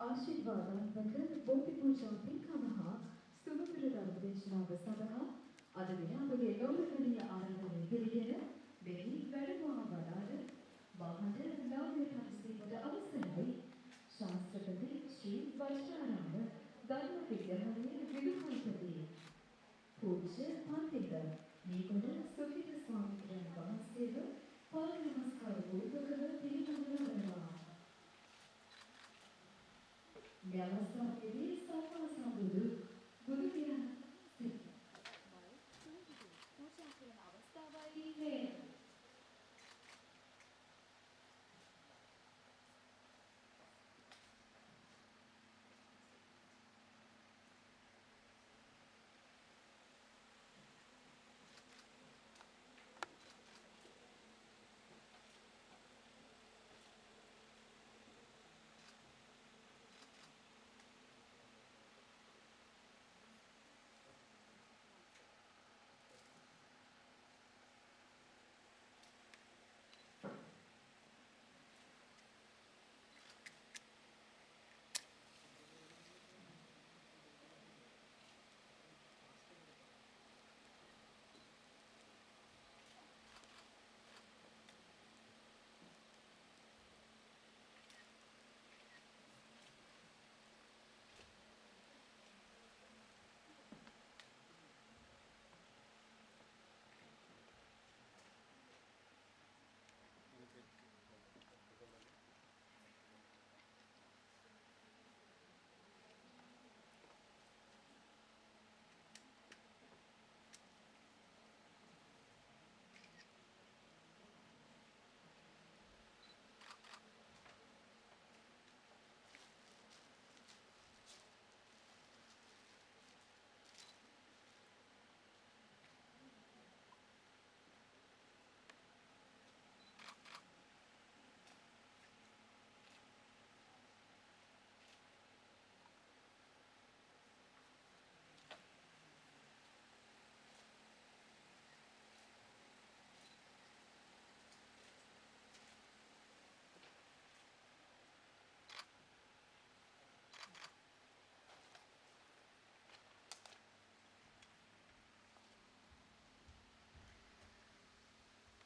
ආශිර්වාදාත්මක බෝධි පූජා පින්කම හා සුමధుර ධර්ම දේශනාව සඳහා අද දින අපගේ ගෞරවනීය ආරාධනය පිළිගෙන මෙහි වැඩමවා වදාළ මහඳ නාමය පරිසීමට අවසරයි ශාස්ත්‍රපති ශ්‍රී වෛශ්‍යාරාම ධර්ම විද්‍යාලයේ විදුහල්පති පූජ්‍ය පඬිත මේගොඩ සුහිත ස්වාමීන් වහන්සේව පාද නමස්කාර පූර්වකව පිළිගන්නවා. Namaste, Sama Sambudu, Guru Piranha. Puja කරන අවස්ථාවයි මේ.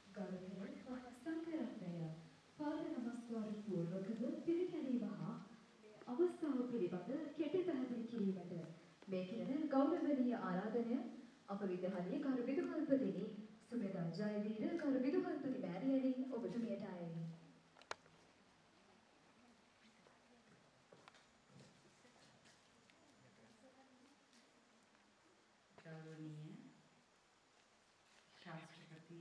ගරුතර මහා සංඝරත්නය පාද නමස්කාර පූර්වකව පිළිගැනීම හා අවස්ථාව පිළිබඳ කෙටි පැහැදිලි කිරීමට මේ කෙරෙන ගෞරවනීය ආරාධනය අප විද්‍යාලයේ කරු විදුහල්පතිනි සුමේධා ජයවීර කරු විදුහල්පති මෑණියනි ඔබතුමියට ආයයි. ගෞරවනීය ශාස්ත්‍රපති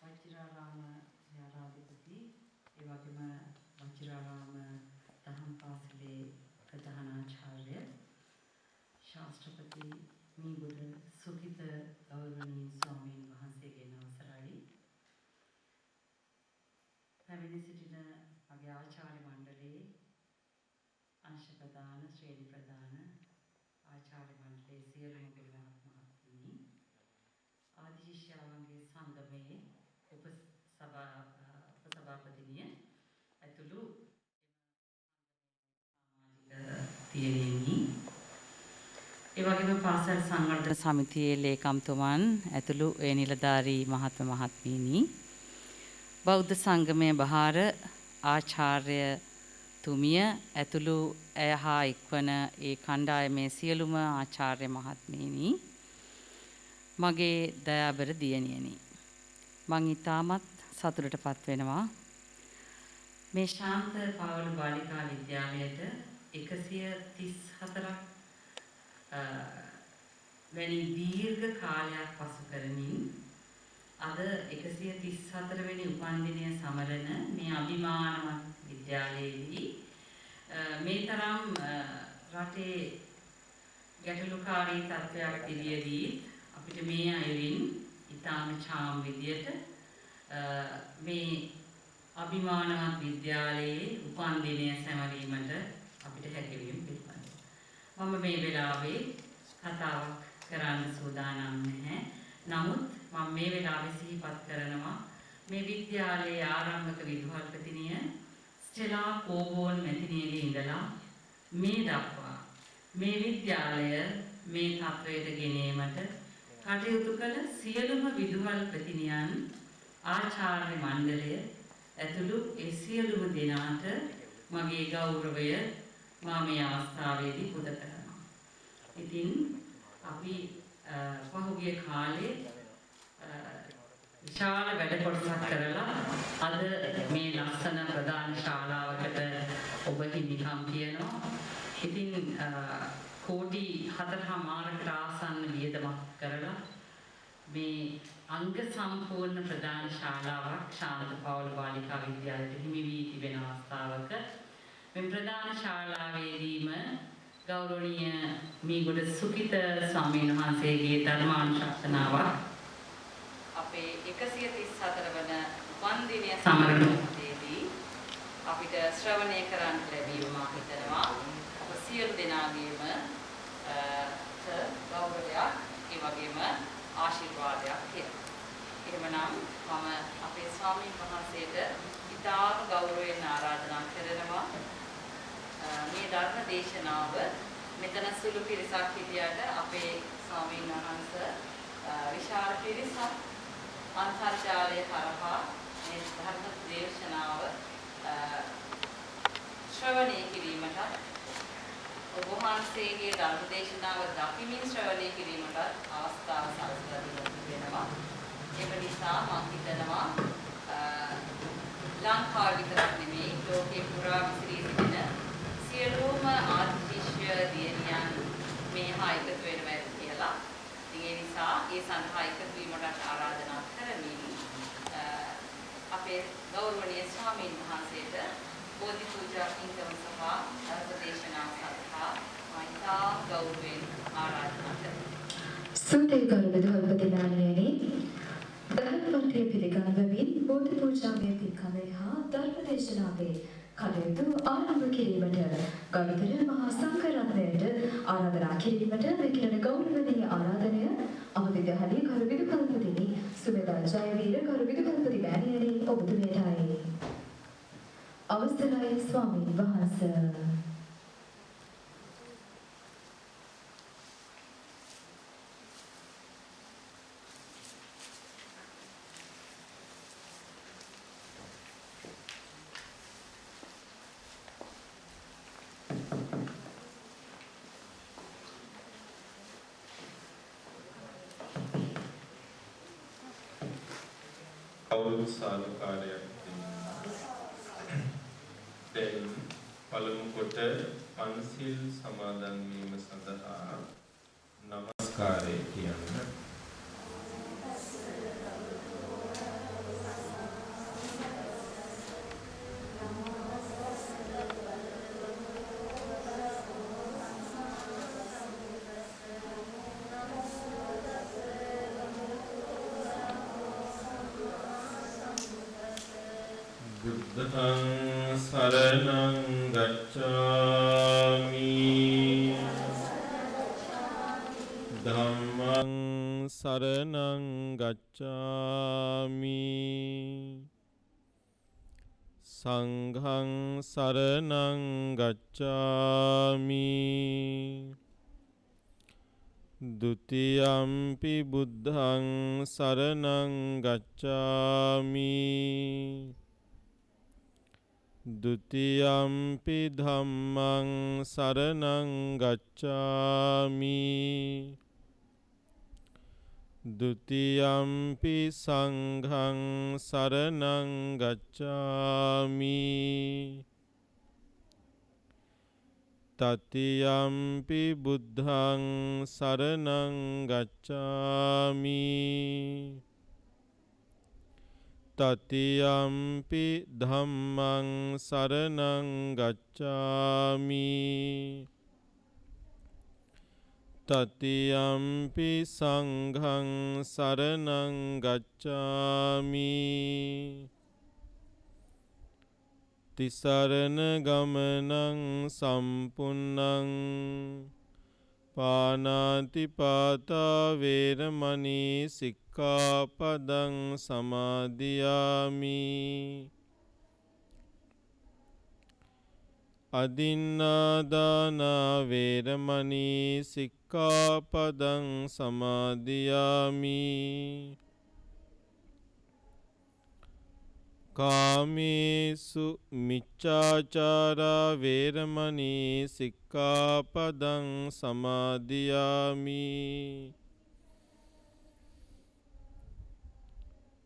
වජිරාරාම ඥානාධිපති ඒ වගේම වජිරාරාම දහම් පාසලේ ප්‍රධානාචාර්ය ශාස්ත්‍රපති මීගොඩ සුහිත ගෞරවනීය ස්වාමීන් වහන්සේගේ අවසරයි පැමිණ සිටින මගේ ආචාර්ය මණ්ඩලයේ අංශ ප්‍රධාන ශ්‍රේණි ප්‍රධාන ආචාර්ය මණ්ඩලයේ සියලුම පිරිවරක් මහත්මීනි ආදිශිෂ්‍යාවන්ගේ සංගමයේ උපසභාපතිනිය ඇතුළු සමාජික පියණියනි ඒ වගේම පාසල් සංවර්ධන සමිතියේ ලේකම්තුමන් ඇතුළු ඒ නිලධාරී මහත්ම මහත්මීනි බෞද්ධ සංගමයේ බහාර ආචාර්ය තුමිය ඇතුළු ඇය හා එක්වන ඒ කණ්ඩායමේ සියලුම ආචාර්ය මහත්මීනි මගේ දයාබර දියණියනි මං ඊටමත් සතුටටපත් වෙනවා මේ ශාන්ත පාවොළු බාලිකා විද්‍යාලයට 134ක් වැනි දීර්ඝ කාලයක් පසු කරමින් අද 134 වෙනි උපන්දිනය සමරන මේ අභිමානවත් විද්‍යාලයේදී මේ තරම් රටේ ගැටලුකාරී තත්ත්වයක් තිබියදී අපිට මේ අයුරින් ඊටාම ඡාම් විදියට මේ අභිමානවත් විද්‍යාලයේ උපන්දිනය සැමරීමට අපිට හැකියවීම පිළිබඳව මම මේ වෙලාවේ කතාවක් කරන්න සූදානම් නැහැ. නමුත් මම මේ වෙලාවේ සිහිපත් කරනවා මේ විද්‍යාලයේ ආරම්භක විදුහල්පතිනිය ස්ටෙලා කෝබෝන් මැතිණියගේ ඉඳලා මේ දක්වා මේ විද්‍යාලය මේ තත්වයට ගෙනීමට කටයුතු කළ සියලුම විදුහල් ප්‍රතිනියන් ආචාර්ය මණ්ඩලය ඇතුළු ඒ සියලුම දෙනාට මගේ ගෞරවය මා මේ අවස්ථාවේදී පුද කරනවා. ඉතින් අපි පහුගිය කාලේ විශාල වැඩ කොටසක් කරලා අද මේ ලස්සන ප්‍රධාන ශාලාවකට ඔබ හිමිකම් කියනවා. ඉතින් කෝටි 4.5කට ආසන්න වියදමක් කරලා මේ අංග සම්පූර්ණ ප්‍රධාන ශාලාවක් ශාන්ත පවුල් බාලිකා විද්‍යාලයට හිමි වී තිබෙන අවස්ථාවක මේ ප්‍රධාන ශාලාවේදීම ගෞරවනීය මීගොඩ සුකිත ස්වාමීන් වහන්සේගේ ධර්මානුශාසනාවක් අපේ 134 වන වන්දිනය සමරනයේදී අපිට ශ්‍රවණය කරන්න ලැබීම මා හිතනවා අප සියලු දෙනාගේම ගෞරවයක් ඒ වගේම ආශිර්වාදයක් කියලා. එහෙමනම් මම අපේ ස්වාමීන් වහන්සේට ඉතාම ගෞරවයෙන් ආරාධනා කරනවා මේ ධර්ම දේශනාව මෙතන සුළු පිරිසක් හිටියට අපේ ස්වාමීන් වහන්සේ විශාල පිරිසක් අන්තර්ජාලය කරහා මේ ධර්ම දේශනාව ශ්‍රවණය කිරීමට ඔබ වහන්සේගේ ධර්ම දේශනාව දකිමින් ශ්‍රවණය කිරීමට අවස්ථාව සලසලා දෙනවා. ඒක නිසා මම හිතනවා ලංකාව විතරක් නෙමෙයි ලෝකේ පුරා විසිරී සිටින සියලුම ආර්ථිශය දියණියන් මේ හා එකතු වෙනවා කියලා. ඉතින් ඒ නිසා ඒ සඳහා එකතු වීමට ආරාධනා කරමින් අපේ ගෞරවනීය ස්වාමීන් වහන්සේට බෝධි පූජා පින්කම සහ ධර්ම දේශනාව සඳහා මෛත්‍රී ගෞරවයෙන් ආරාධනා කරමි. සූතේ ගරුබදු හල්පතිනාණියනි ධර්මපන්තිය පිළිගන්වමින් බෝධි පූජාවේ පින්කමේ හා ධර්ම දේශනාවේ කටයුතු ආරම්භ කිරීමට ගරුතර මහා සංඝරත්නයට ආරාධනා කිරීමට මෙකිරණ ගෞරවනීය ආරාධනය අවවිද්‍යාලයේ ගරුබදු හල්පතිනි සුමේදා ජයවීර ගරුබදු හල්පති මෑණියනි ඔබතුමියටයි. අවසරයි ස්වාමීන් වහන්සේ. කවුරුත් සාදුකාරයක් දෙන්න. පළමු කොට පන්සිල් සමාදන් වීම සඳහා නමස්කාරය කියන්න. බුද්ධං සරණං ගච්ඡාමි ධම්මං සරණං ගච්ඡාමි සංඝං සරණං ගච්ඡාමි ဒုတိယံ පි බුද්ධං සරණං ගච්ඡාමි ဒုတိယံ පි ධම්මං සරණං ගච්ඡාමි ဒုတိယံ පි සංඝං සරණං ගච්ඡාමි တတိယံ පි බුද්ධං සරණං ගච්ඡාමි တတိယံ පි ධම්මං සරණං ගච්ඡාමි တတိယံ පි සංඝං සරණං ගච්ඡාමි တိสรณගමනං සම්පුන්නං පානාති පාතා වේරමණී සික්ඛාපදං සමාදියාමි අදින්නාදානා වේරමණී සික්ඛාපදං සමාදියාමි. කාමේසු මිච්ඡාචාරා වේරමණී සික්ඛාපදං සමාදියාමි.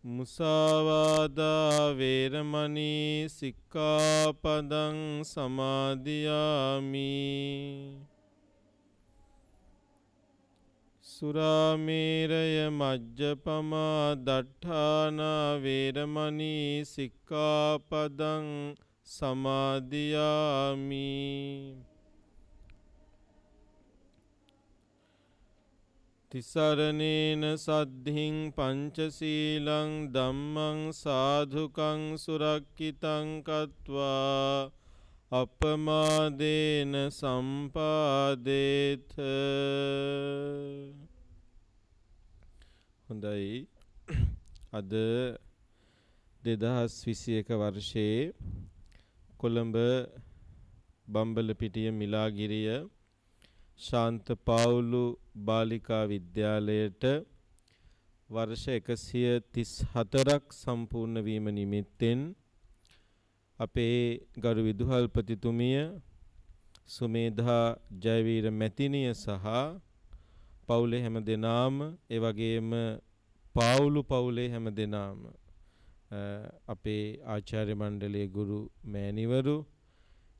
මුසාවාදා වේරමණී සික්ඛාපදං සමාදියාමි. සුරාමේරය මජ්ජපමා දට්ඨානා වේරමණී සික්ඛාපදං සමාදියාමි. තිසරණේන සද්ධින් පංචශීලං ධම්මං සාධුකං සුරක්ඛිතං කତ୍වා අපමාදේන සම්පාදේත. හොඳයි. අද 2021 වර්ෂයේ කොළඹ බම්බලපිටිය මිලාගිරිය ශාන්ත පාවුලු බාලිකා විද්‍යාලයට වර්ෂ 134ක් සම්පූර්ණ වීම නිමිත්තෙන් අපේ ගරු විදුහල්පතිතුමිය සුමේධා ජයවීර මැතිණිය සහ පවුලේ හැම දෙනාම ඒ වගේම පාවුලු පවුලේ හැම දෙනාම අපේ ආචාර්ය මණ්ඩලයේ ගුරු මෑණිවරු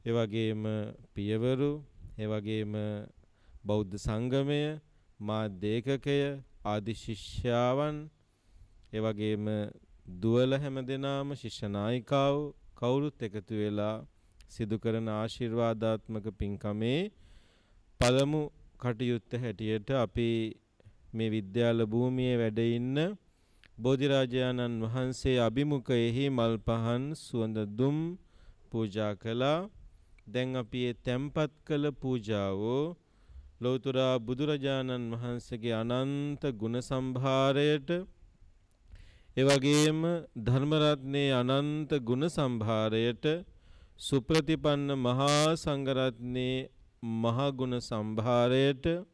ඒ වගේම පියවරු ඒ වගේම බෞද්ධ සංගමය මාධ්‍ය ඒකකය ආදි ශිෂ්‍යාවන් ඒ වගේම දුවල හැම දෙනාම ශිෂ්‍ය නායිකාවෝ කවුරුත් එකතු වෙලා සිදු කරන ආශිර්වාදාත්මක පින්කමේ පළමු කටයුත්ත හැටියට අපි මේ විද්‍යාල භූමියේ වැඩ ඉන්න බෝධිරාජානන් වහන්සේ අභිමුඛයෙහි මල් පහන් සුවඳ දුම් පූජා කළා. දැන් අපි මේ තැන්පත් කළ පූජාව ලෞතර බුදුරජාණන් වහන්සේගේ අනන්ත ගුණ සම්භාරයට ඒ වගේම ධර්ම රත්නයේ අනන්ත ගුණ සම්භාරයට සුප්‍රතිපන්න මහා සංඝ රත්නයේ මහා ගුණ සම්භාරයට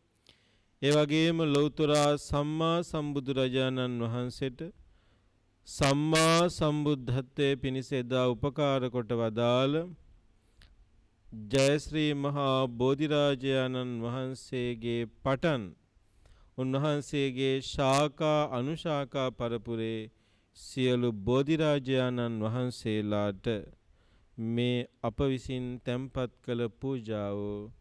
ඒ වගේම ලෞතර සම්මා සම්බුදුරජාණන් වහන්සේට සම්මා සම්බුද්ධත්වයේ පිණිස එදා උපකාර කොට වදාළ ජයශ්‍රී මහා බෝධිරාජානන් වහන්සේගේ පටන් උන්වහන්සේගේ ශාඛා අනුශාඛා පරපුරේ සියලු බෝධිරාජානන් වහන්සේලාට මේ අප විසින් තැන්පත් කළ පූජාව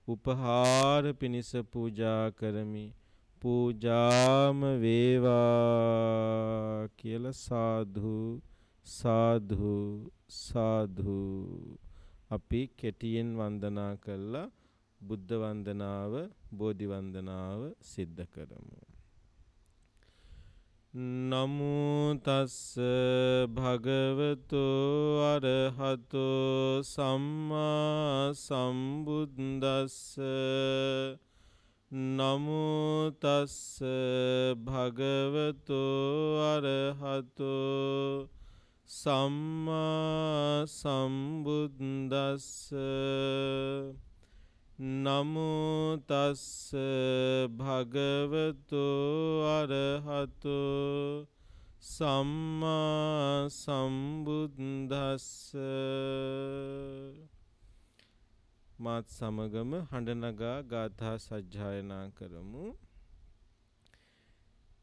උපහාර පිණිස පූජා කරමි. පූජාම වේවා කියලා සාදු සාදු සාදු අපි කෙටියෙන් වන්දනා කළා. බුද්ධ වන්දනාව බෝධි වන්දනාව සිද්ධ කරමු. නමෝ තස්ස භගවතෝ අරහතෝ සම්මා සම්බුද්දස්ස. නමෝ තස්ස භගවතෝ අරහතෝ සම්මා සම්බුද්දස්ස. නමෝ තස්ස භගවතෝ අරහතෝ සම්මා සම්බුද්දස්ස. මාත් සමගම හඬ නගා ගාථා සජ්ජායනා කරමු.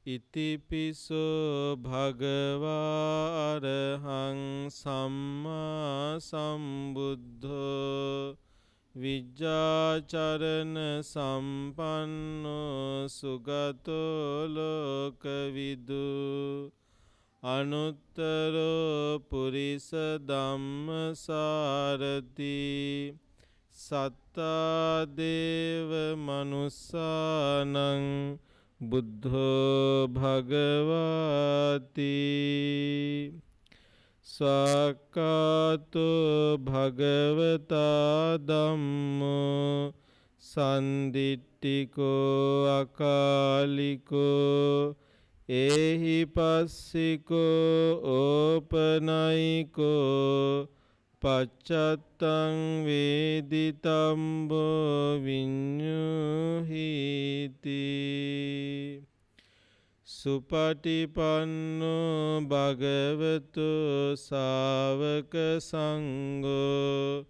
ඉතිපිසෝ භගවා අරහං සම්මා සම්බුද්ධෝ විජ්ජාචරණ සම්පන්නෝ සුගතෝ ලෝකවිදු අනුත්තරෝ පුරිස ධම්මසාරති සත්තා දේව මනුස්සානං බුද්ධෝ භගවාති. සක්කාතෝ භගවතා ධම්මෝ සන්දිට්ඨිකෝ අකාලිකෝ ඒහි පස්සිකෝ ඕපනයිකෝ පච්චත්තං වේදිතම්බෝ විඤ්ඤුහිති සුපටිපන්නෝ භගවතු ශාවක සංඝෝ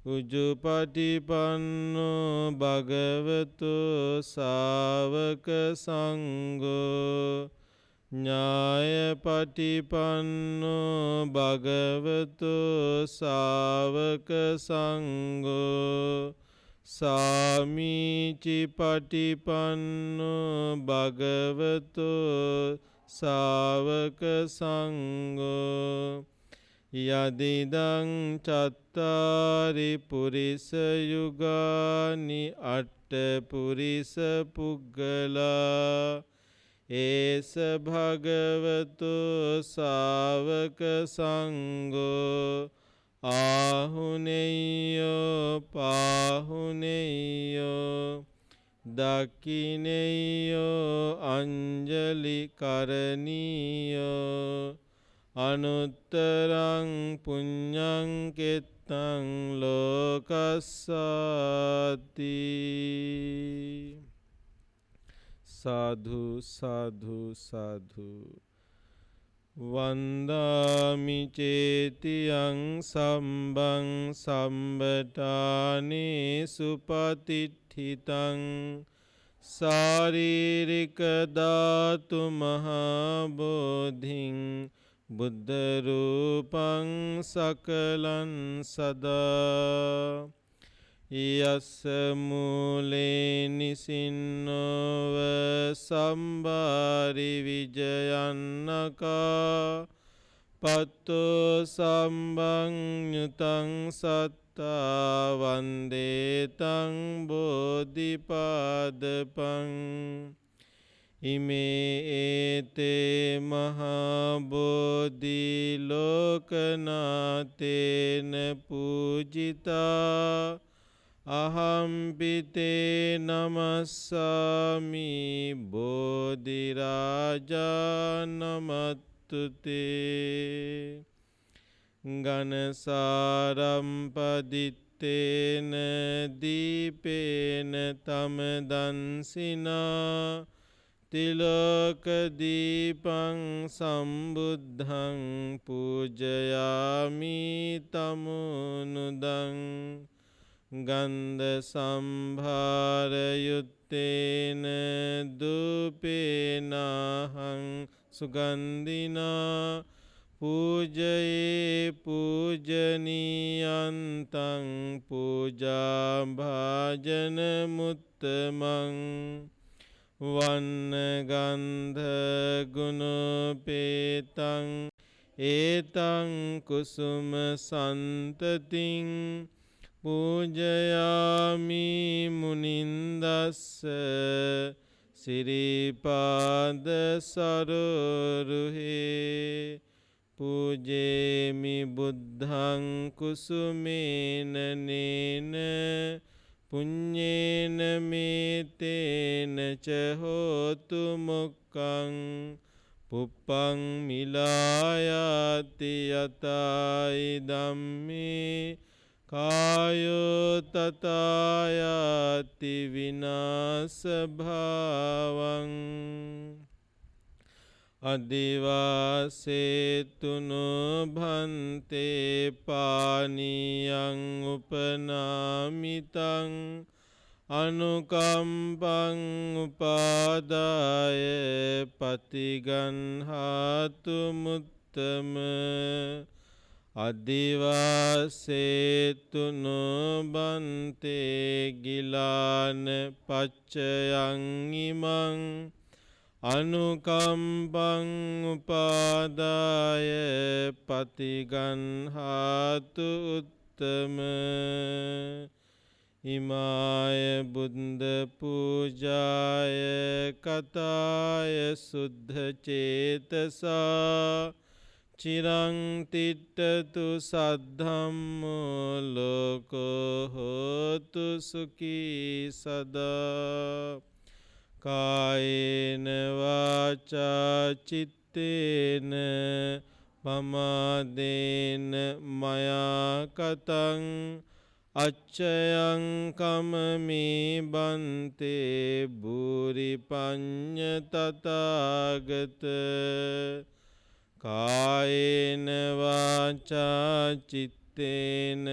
උජුපටිපන්නෝ භගවතු ශාවක සංඝෝ ඥායපටිපන්නෝ භගවතු ශාවක සංඝෝ සාමීචි පටිපන්නෝ භගවතු ශාවක සංඝෝ යදිදං චත්තාරි පුරිස යුගානි අට්ඨ පුරිස පුග්ගලා ඒස භගවතු ශාවක සංඝෝ ආහුනේයෝ පාහුනේයෝ දකිනේයෝ අංජලි කරණීයෝ අනුත්තරං පුඤ්ඤං කෙත්තං ලෝකස්සාති සාධු සාධු සාධු වන්දාමි චේතියං සම්බං සම්බටානේ සුපතිට්ඨිතං සාරීරික ධාතු මහා බෝධින් බුද්ධ රූපං සකලං සදා යස්ස මූලේ නිසින්නෝව සම්බාරි විජයන්නකා පත්තෝ සම්බංයුතං සත්තා වන්දේතං බෝධිපාදපං ඉමේ ඒතේ මහා බෝධි ලෝකනාතේන පූජිතා අහම්පිතේ නමස්සාමි බෝධි රාජා නමත්තුතේ ගනසාරම්පදිත්තේන දීපේන තමදන්සිනා තිලෝක දීපං සම්බුද්ධං පූජයාමි තමුනුදං ගන්ධ සම්භාරයුත්තේන දුපේනහං සුගන්ධිනා පූජයේ පූජනීයන්තං පූජා භාජන මුත්තමං වන්න ගන්ධ ගුණපේතං ඒතං කුසුම සන්තතින් පූජයාමි මුනින්දස්ස සිරිපාද සරෝරුහේ පූජේමි බුද්ධං කුසුමේන නේන පුඤ්ඤේන මේතේන ච හෝතු මොක්ඛං පුප්පං මිලායාති යතයි ධම්මේ කායෝ තථායාති විනාශ භාවං අදිවාසේතුනෝ භන්තේ පානියං උපනාමිතං අනුකම්පං උපාදාය පතිගන්හාතු මුත්තම අදිවාසේතුනෝ බන්තේ ගිලාන පච්චයං ඉමං අනුකම්පං උපාදාය පතිගන්හාතු උත්තම ඉමාය බුද්ධ පූජාය කතාය සුද්ධ චේතසා චිරං තිට්ඨතු සද්ධම්මෝ ලෝකෝ හෝතු සුඛී සදා කායේන වාචා චිත්තේන පමාදේන මයා කතං අච්චයං කමමේ බන්තේ බුරි පඤ්ඤ තථාගත කායේන වාචා චිත්තේන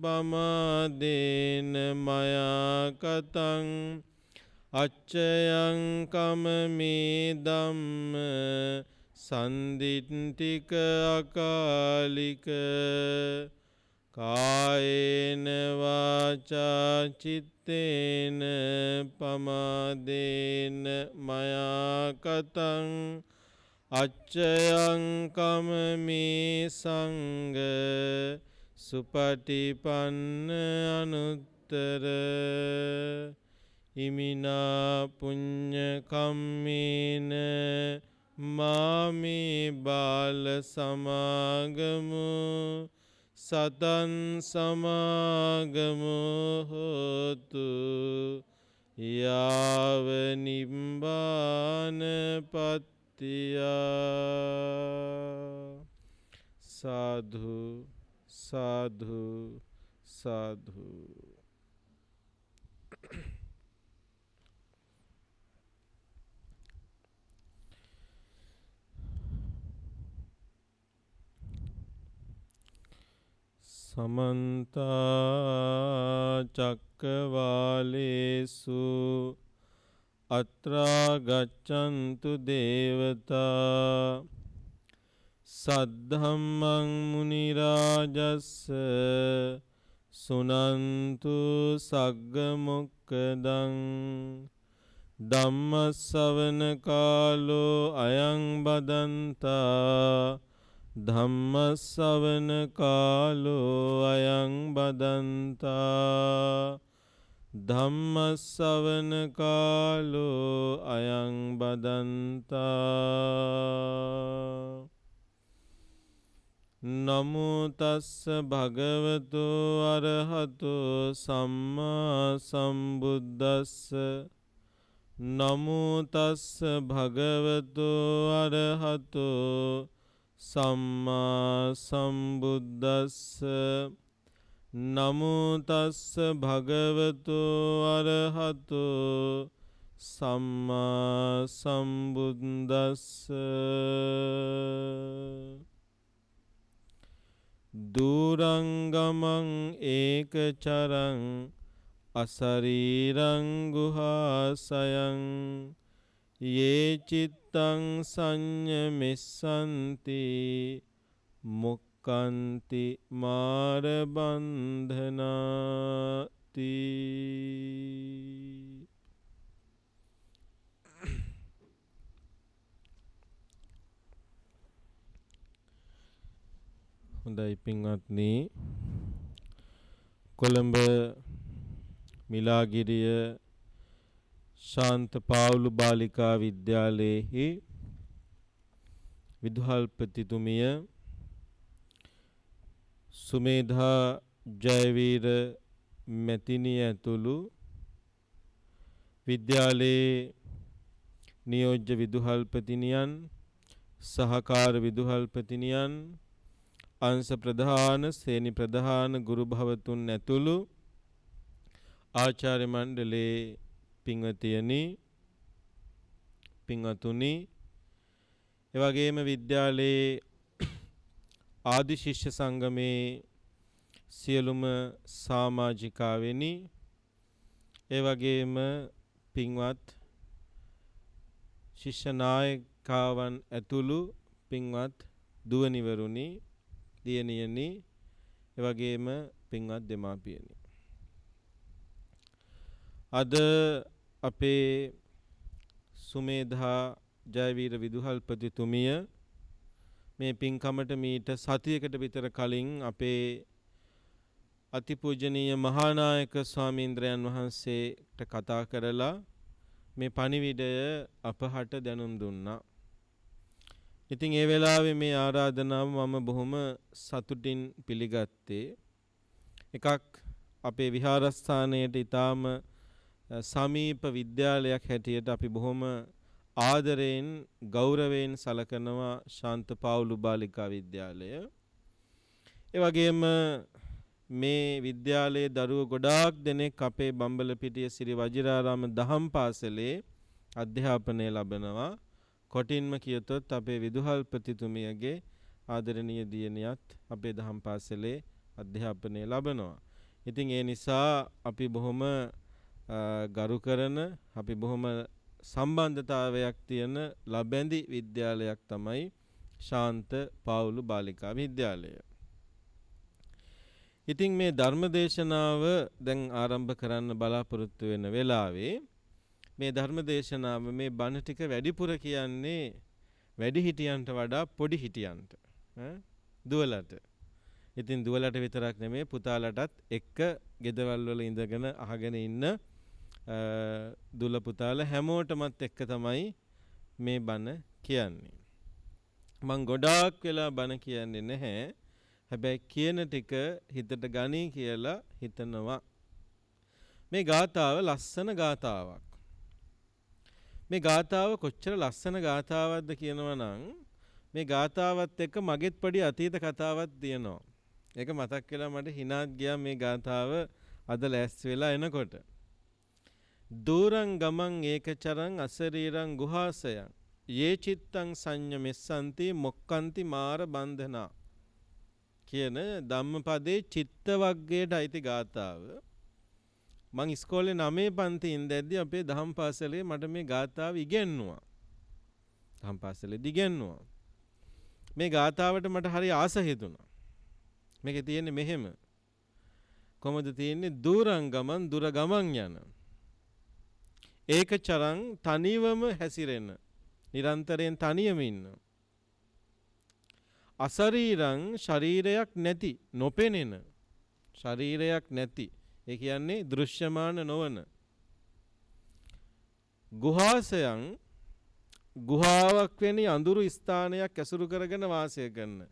පමාදේන මයා කතං අච්චයං කමමේ ධම්ම සන්දිට්ඨික අකාලික කායේන වාචා චිත්තේන පමාදේන මයා කතං අච්චයං කමමේ සංඝ සුපටිපන්න අනුත්තර ඉමිනා පුඤ්ඤ කම්මේන මාමේ බාල සමාගමු සතං සමාගමු හෝතු යාව නිබ්බාන පත්තියා සාධු සාධු සාධු. සමන්ත චක්කවාලේසු අත්‍රා ගච්ඡන්තු දේවතා සද්ධම්මං මුනි රාජස්ස සුනන්තු සග්ග මොක්ඛදං ධම්ම ශ්‍රවණ කාලෝ අයං බදන්තා ධම්ම ශ්‍රවණ කාලෝ අයං බදන්තා ධම්ම ශ්‍රවණ කාලෝ අයං බදන්තා. නමෝ තස්ස භගවතු අරහතෝ සම්මා සම්බුද්දස්ස නමෝ තස්ස භගවතු අරහතෝ සම්මා සම්බුද්දස්ස නමෝ තස්ස භගවතු අරහතෝ සම්මා සම්බුද්දස්ස. දුරංගමං ඒකචරං අසරීරං ගුහාසයං යේ චිත්තං සංයමෙස්සන්ති මුක්ඛන්ති මාර බන්ධනාති. හොඳයි පින්වත්නි, කොළඹ මිලාගිරිය ශාන්ත පාවුලු බාලිකා විද්‍යාලයේහි විදුහල්පතිතුමිය සුමේධා ජයවීර මැතිණිය ඇතුළු විද්‍යාලයේ නියෝජ්‍ය විදුහල්පතිනියන්, සහකාර විදුහල්පතිනියන්, අංශ ප්‍රධාන, ශ්‍රේණි ප්‍රධාන ගුරු භවතුන් ඇතුළු ආචාර්ය මණ්ඩලයේ පින්වතියනි, පින්වතුනි, එවැගේම විද්‍යාලයේ ආදි ශිෂ්‍ය සංගමේ සියලුම සමාජිකාවෙනි, එවැගේම පින්වත් ශිෂ්‍ය නායකාවන් ඇතුළු පින්වත් දුවනිවරුනි, දියණියනි, එවැගේම පින්වත් දෙමාපියනි. අද අපේ සුමේධා ජයවීර විදුහල්පතිතුමිය මේ පින්කමට මීට සතියකට විතර කලින් අපේ අතිපූජනීය මහානායක ස්වාමීන්ද්‍රයන් වහන්සේට කතා කරලා මේ පණිවිඩය අපහට දැනුම් දුන්නා. ඉතින් ඒ වෙලාවේ මේ ආරාධනාව මම බොහොම සතුටින් පිළිගත්තේ. එකක්, අපේ විහාරස්ථානයට ඊටාම සමීප විද්‍යාලයක් හැටියට අපි බොහොම ආදරයෙන් ගෞරවයෙන් සලකනවා ශාන්ත පාවුලු බාලිකා විද්‍යාලය. ඒ වගේම මේ විද්‍යාලයේ දරුවෝ ගොඩාක් දෙනෙක් අපේ බම්බලපිටිය සිරි වජිරාරාම දහම් පාසලේ අධ්‍යාපනය ලබනවා. කොටින්ම කියතොත් අපේ විදුහල්පතිතුමියගේ ආදරණීය දියණියත් අපේ දහම් පාසලේ අධ්‍යාපනය ලබනවා. ඉතින් ඒ නිසා අපි බොහොම ගරු කරන අපි බොහොම සම්බන්ධතාවයක් තියෙන ලබැඳි විද්‍යාලයක් තමයි ශාන්ත පාවුලු බාලිකා විද්‍යාලය. ඉතින් මේ ධර්මදේශනාව දැන් ආරම්භ කරන්න බලාපොරොත්තු වෙන වෙලාවේ මේ ධර්මදේශනාව මේ බණ ටික වැඩිපුර කියන්නේ වැඩිහිටියන්ට වඩා පොඩිහිටියන්ට දුවලට. ඉතින් දුවලට විතරක් නෙමෙයි පුතාලටත් එක්ක ගෙදරවල වල ඉඳගෙන අහගෙන ඉන්න දුල පුතාලා හැමෝටමත් එක්ක තමයි මේ බණ කියන්නේ. මං ගොඩාක් වෙලා බණ කියන්නේ නැහැ. හැබැයි කියන ටික හිතට ගනී කියලා හිතනවා. මේ ගාථාව ලස්සන ගාථාවක්. මේ ගාථාව කොච්චර ලස්සන ගාථාවක්ද කියනවා නම් මේ ගාථාවත් එක්ක මගෙත් පොඩි අතීත කතාවක් තියෙනවා. ඒක මතක් වෙලා මට හිනාත් ගියා මේ ගාථාව අද ලෑස්ති වෙලා එනකොට. දූරං ගමං ඒකචරං අසරීරං ගුහාසයං යේ චිත්තං සංයමෙස්සන්ති මොක්කන්ති මාර බන්ධනා කියන ධම්මපදේ චිත්ත වග්ගයට අයිති ගාථාව. මං ඉස්කෝලේ 9 පන්ති ඉඳද්දී අපේ දහම් පාසලේ මට මේ ගාථාව ඉගෙනුවා. දහම් පාසලේදී ඉගෙනුවා. මේ ගාථාවට මට හරි ආස හිතුණා. මේකේ තියෙන්නේ මෙහෙම. කොහොමද තියෙන්නේ? දූරං ගමන් දුර ගමන් යන. ඒකචරං තනිවම හැසිරෙන. නිරන්තරයෙන් තනියම ඉන්න. අසරීරං ශරීරයක් නැති නොපෙනෙන. ශරීරයක් නැති. ඒ කියන්නේ දෘශ්‍යමාන නොවන. ගුහාසයන් ගුහාවක් වැනි අඳුරු ස්ථානයක් ඇසුරු කරගෙන වාසය කරන.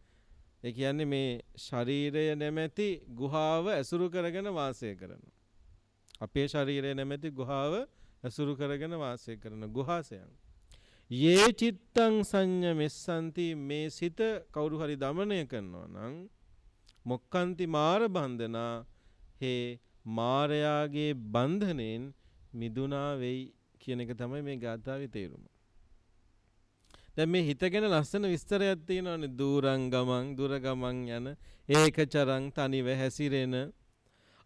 ඒ කියන්නේ මේ ශරීරය නැමැති ගුහාව ඇසුරු කරගෙන වාසය කරන. අපේ ශරීරය නැමැති ගුහාව ඇසුරු කරගෙන වාසය කරන ගුහාසයන්. යේ චිත්තං සංයමෙස්සන්ති මේ සිත කවුරු හරි দমনය කරනවා නම් මොක්කන්ති මාර බන්ධනා හේ මාරයාගේ බන්ධනෙන් මිදුණා වෙයි කියන එක තමයි මේ ගාථාවේ තේරුම. දැන් මේ හිතගෙන ලස්සන විස්තරයක් තියෙනවානේ. දූරං ගමං දුර ගමන් යන ඒකචරං තනිව හැසිරෙන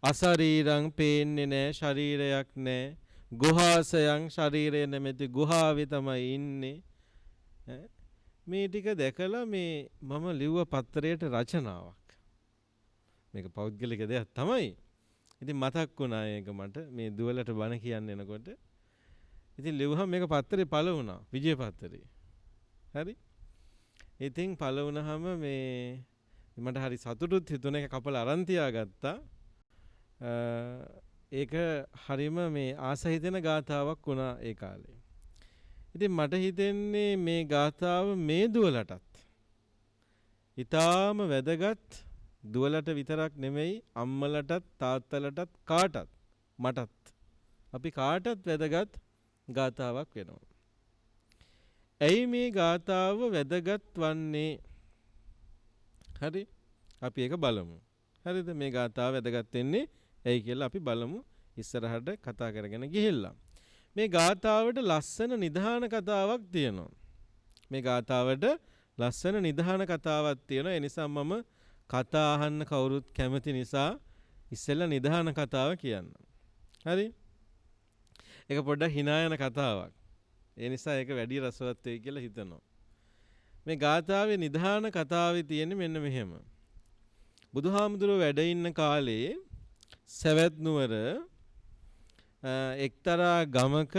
අසරීරං පේන්නේ නැහැ ශරීරයක් නැහැ ගුහාසයන් ශරීරය නැමැති ගුහාවේ තමයි ඉන්නේ. මේ ටික දැකලා මේ මම ලිව්ව පත්‍රයට රචනාවක්. මේක පෞද්ගලික දෙයක් තමයි. ඉතින් මතක් වුණා ඒක මට මේ දුවලට බණ කියන්න එනකොට. ඉතින් ලිව්වහම මේක පත්‍රේ පළ වුණා විජය පත්‍රේ. හරි. ඉතින් පළ වුණාම මේ මට හරි සතුටුත් හිතුණා. ඒක කපලා අරන් තියාගත්තා. ඒක හරිම මේ ආස හිතෙන ගාථාවක් වුණා ඒ කාලේ. ඉතින් මට හිතෙන්නේ මේ ගාථාව මේ දුවලටත් ඊටාම වැදගත්. දුවලට විතරක් නෙමෙයි අම්මලටත් තාත්තලටත් කාටත් මටත් අපි කාටත් වැදගත් ගාථාවක් වෙනවා. ඇයි මේ ගාථාව වැදගත් වන්නේ? හරි. අපි ඒක බලමු. හරිද? මේ ගාථාව වැදගත් වෙන්නේ ඇයි කියලා අපි බලමු. ඉස්සරහට කතා කරගෙන ගිහිල්ලා. මේ ගාථාවට ලස්සන නිධාන කතාවක් තියෙනවා. මේ ගාථාවට ලස්සන නිධාන කතාවක් තියෙනවා. ඒ නිසා මම කතා අහන්න කවුරුත් කැමති නිසා ඉස්සෙල්ලා නිධාන කතාව කියන්න. හරි? ඒක පොඩ්ඩක් hina යන කතාවක්. ඒ නිසා ඒක වැඩි රසවත් වෙයි කියලා හිතනවා. මේ ගාථාවේ නිධාන කතාවේ තියෙන්නේ මෙන්න මෙහෙම. බුදුහාමුදුරුවෝ වැඩ ඉන්න කාලේ සවැත් නුවර එක්තරා ගමක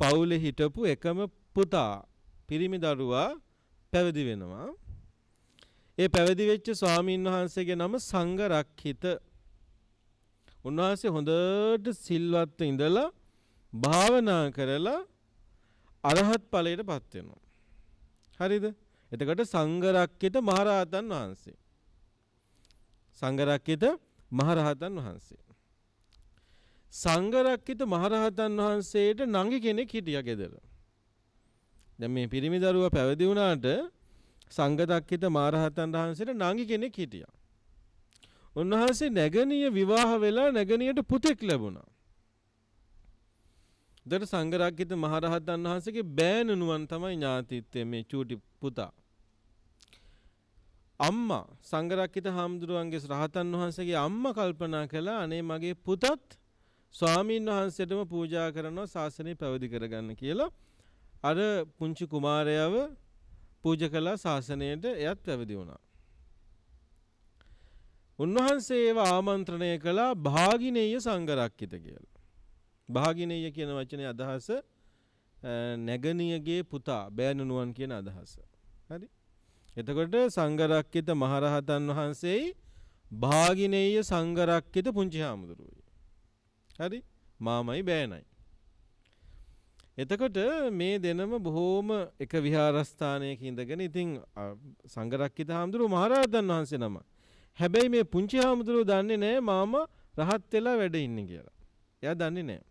පවුලේ හිටපු එකම පුතා පිරිමි දරුවා පැවිදි වෙනවා. ඒ පැවිදි වෙච්ච ස්වාමීන් වහන්සේගේ නම සංඝරක්ඛිත. උන්වහන්සේ හොඳට සිල්වත් ඉඳලා භාවනා කරලා අරහත් ඵලයට පත් වෙනවා. හරිද? එතකොට සංඝරක්ඛිත මහරහතන් වහන්සේ. සංඝරක්ඛිත මහරහතන් වහන්සේ. සංඝරක්ඛිත මහරහතන් වහන්සේට නංගි කෙනෙක් හිටියා ගෙදර. දැන් මේ පිරිමි දරුවා පැවිදි වුණාට සංඝදක්කිත මහරහතන් වහන්සේට නාගි කෙනෙක් හිටියා. උන්වහන්සේ නැගණිය විවාහ වෙලා නැගණියට පුතෙක් ලැබුණා. දර සංඝරක්කිත මහරහතන් වහන්සේගේ බෑණනුවන් තමයි ඥාතිත්වයේ මේ චූටි පුතා. අම්මා සංඝරක්කිත හාමුදුරුවන්ගේ රහතන් වහන්සේගේ අම්මා කල්පනා කළා අනේ මගේ පුතත් ස්වාමීන් වහන්සේටම පූජා කරනවා ශාසනය පැවිදි කරගන්න කියලා. අර පුංචි කුමාරයව පූජා කළා ශාසනයට එයත් පැවිදි වුණා. උන්වහන්සේව ආමන්ත්‍රණය කළා භාගිනේය සංඝරක්කිත කියලා. භාගිනේය කියන වචනේ අදහස නැගණියගේ පුතා බෑණනුවන් කියන අදහස. හරි. එතකොට සංඝරක්කිත මහරහතන් වහන්සේයි භාගිනේය සංඝරක්කිත පුංචි හාමුදුරුවෝයි. හරි. මාමයි බෑණයි. එතකොට මේ දෙනම බොහෝම එක විහාරස්ථානයක ඉඳගෙන ඉතින් සංඝරක්කිත හාමුදුරුවෝ මහරහතන් වහන්සේ නම. හැබැයි මේ පුංචි හාමුදුරුවෝ දන්නේ නැහැ මාමා රහත් වෙලා වැඩ ඉන්නේ කියලා. එයා දන්නේ නැහැ.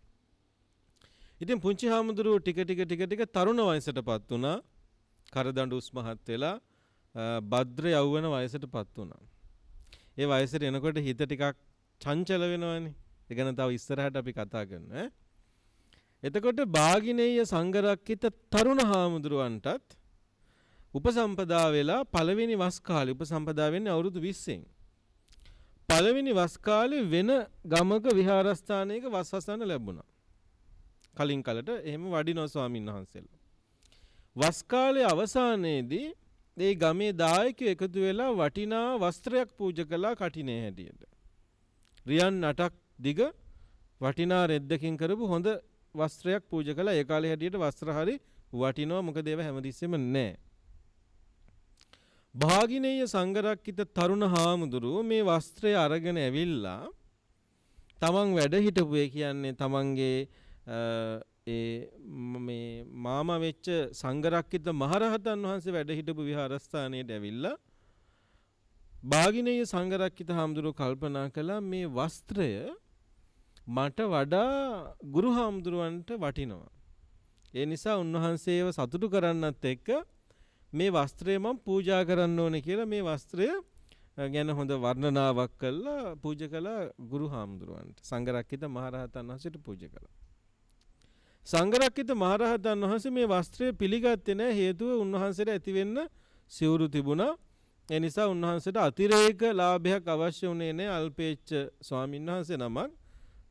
ඉතින් පුංචි හාමුදුරුවෝ ටික තරුණ වයසටපත් වුණා. කරදඬු උස්මහත් වෙලා භද්‍ර යෞවන වයසටපත් වුණා. ඒ වයසට එනකොට හිත ටිකක් චංචල වෙනවනේ. ඒ ගැන තව ඉස්සරහට අපි කතා කරනවා. එතකොට භාගිනේය සංඝරක්කිත තරුණ හාමුදුරුවන්ටත් උපසම්පදා වෙලා පළවෙනි වස් කාලේ උපසම්පදා වෙන්නේ අවුරුදු 20න්. පළවෙනි වස් කාලේ වෙන ගමක විහාරස්ථානයක වස් වසන්න ලැබුණා. කලින් කලට එහෙම වඩිනවා ස්වාමීන් වහන්සේලා. වස් කාලේ අවසානයේදී මේ ගමේ දායකයෝ එකතු වෙලා වටිනා වස්ත්‍රයක් පූජා කළා කටිනේ හැටියට. රියන් 8ක් දිග වටිනා රෙද්දකින් කරපු හොඳ වස්ත්‍රයක් පූජා කළා. ඒ කාලේ හැටියට වස්ත්‍ර හරි වටිනවා මොකද ඒව හැමතිස්සෙම නැහැ. භාගිනේය සංඝරක්කිත තරුණ හාමුදුරුවෝ මේ වස්ත්‍රය අරගෙන ඇවිල්ලා තමන් වැඩ හිටපු ඒ කියන්නේ තමන්ගේ මේ මාමා වෙච්ච සංඝරක්කිත මහරහතන් වහන්සේ වැඩ හිටපු විහාරස්ථානයට ඇවිල්ලා භාගිනේය සංඝරක්කිත හාමුදුරුවෝ කල්පනා කළා මේ වස්ත්‍රය මට වඩා ගුරු හාමුදුරුවන්ට වටිනවා. ඒ නිසා උන්වහන්සේව සතුටු කරන්නත් එක්ක මේ වස්ත්‍රය මම පූජා කරන්න ඕනේ කියලා මේ වස්ත්‍රය ගැන හොඳ වර්ණනාවක් කළා පූජා කළා ගුරු හාමුදුරුවන්ට. සංඝරක්කිත මහරහතන් වහන්සේට පූජා කළා. සංඝරක්කිත මහරහතන් වහන්සේ මේ වස්ත්‍රය පිළිගත්තේ නැහැ. හේතුව උන්වහන්සේට ඇති වෙන්න සිවුරු තිබුණා. ඒ නිසා උන්වහන්සේට අතිරේක ලාභයක් අවශ්‍ය වුණේ නැහැ. අල්පේච්ඡ ස්වාමීන් වහන්සේ නමක්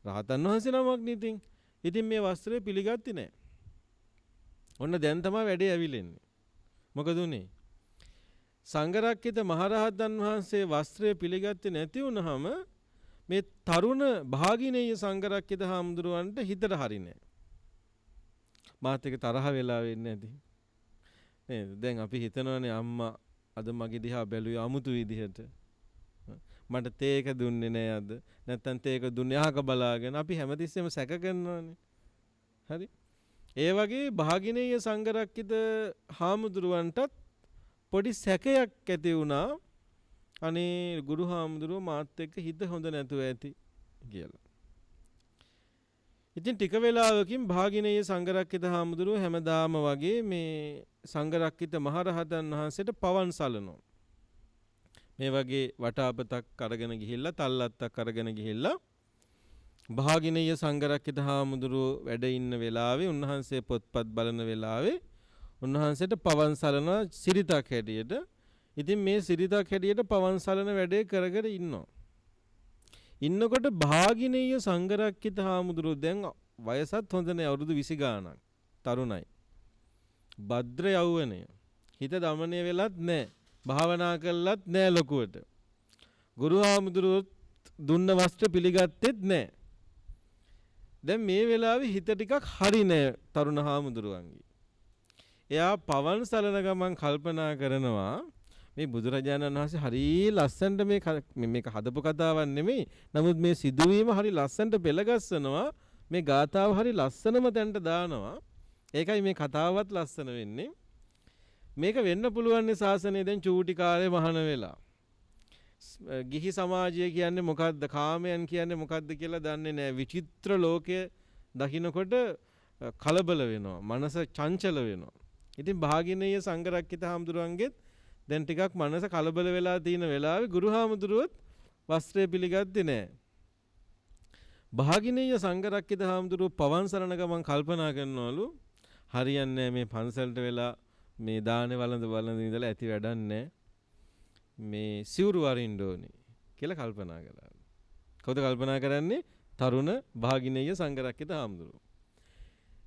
රහතන් වහන්සේ නමක් නිතින්. ඉතින් මේ වස්ත්‍රය පිළිගත්තේ නැහැ. ඔන්න දැන් තමයි වැඩේ ඇවිලෙන්නේ. මොකද උනේ? සංඝරක්කිත මහරහතන් වහන්සේ වස්ත්‍රය පිළිගත්තේ නැති වුනහම මේ තරුණ භාගිනේය සංඝරක්කිත හාමුදුරුවන්ට හිතට හරිනේ. මාත් එක තරහ වෙලා වෙන්නේ නැති. නේද? දැන් අපි හිතනවානේ අම්මා අද මගේ දිහා බැලුවේ අමුතු විදිහට. මට තේ එක දුන්නේ නෑ අද. නැත්තම් තේ එක දුන්නේ අහක බලාගෙන අපි හැමතිස්සෙම සැක කරනවානේ. හරි? ඒ වගේ භාගිනේය සංඝරක්කිත හාමුදුරුවන්ටත් පොඩි සැකයක් ඇති වුණා. අනේ ගුරු හාමුදුරුවෝ මාත් එක්ක හිත හොඳ නැතුව ඇති කියලා. ඉතින් ටික වෙලාවකින් භාගිනේය සංඝරක්කිත හාමුදුරුවෝ හැමදාම වගේ මේ සංඝරක්කිත මහරහතන් වහන්සේට පවන් සලනවා. මේ වගේ වටාපතක් අරගෙන ගිහිල්ලා තල්ලත්තක් අරගෙන ගිහිල්ලා භාගිනේය සංඝරක්කිත හාමුදුරුවෝ වැඩ ඉන්න වෙලාවේ උන්වහන්සේ පොත්පත් බලන වෙලාවේ උන්වහන්සේට පවන් සලන සිරිතක් හැටියට. ඉතින් මේ සිරිතක් හැටියට පවන් සලන වැඩේ කරගෙන ඉන්නවා. ඉන්නකොට භාගිනේය සංඝරක්කිත හාමුදුරුවෝ දැන් වයසත් හොඳ නැහැ අවුරුදු 20 ගාණක් තරුණයි. භද්‍ර යෞවනය. හිත දමණය වෙලත් නැහැ. භාවනා කළත් නැහැ ලොකුවට. ගුරු හාමුදුරුවෝ දුන්න වස්ත්‍ර පිළිගත්තෙත් නැහැ. දැන් මේ වෙලාවේ හිත ටිකක් හරි නැහැ තරුණ හාමුදුරුවන්ගේ. එයා පවන් සලන ගමන් කල්පනා කරනවා මේ බුදුරජාණන් වහන්සේ හරි ලස්සනට මේක හදපු කතාවක් නෙමෙයි. නමුත් මේ සිදුවීම හරි ලස්සනට පෙළගස්සනවා. මේ ගාථාව හරි ලස්සනම තැනට දානවා. ඒකයි මේ කතාවත් ලස්සන වෙන්නේ. මේක වෙන්න පුළුවන් ශාසනය දැන් චූටි කාලේ මහාන වෙලා. ගිහි සමාජය කියන්නේ මොකද්ද? කාමයන් කියන්නේ මොකද්ද කියලා දන්නේ නැහැ. විචිත්‍ර ලෝකය දකින්නකොට කලබල වෙනවා. මනස චංචල වෙනවා. ඉතින් භාගිනීය සංඝරක්කිත හාමුදුරුවන්ගෙත් දැන් ටිකක් මනස කලබල වෙලා තියෙන වෙලාවේ ගුරු හාමුදුරුවොත් වස්ත්‍රය පිළිගත්තේ නැහැ. භාගිනීය සංඝරක්කිත හාමුදුරුවෝ පවන් සරණ ගමන් කල්පනා කරනවලු හරියන්නේ මේ පන්සලට වෙලා මේ දානේ වළඳ ඉඳලා ඇති වැඩක් නැහැ. මේ සිවුරු වරින්න ඕනේ කියලා කල්පනා කළා. කවුද කල්පනා කරන්නේ? තරුණ භාගිනීය සංඝරක්කිත හාමුදුරුවෝ.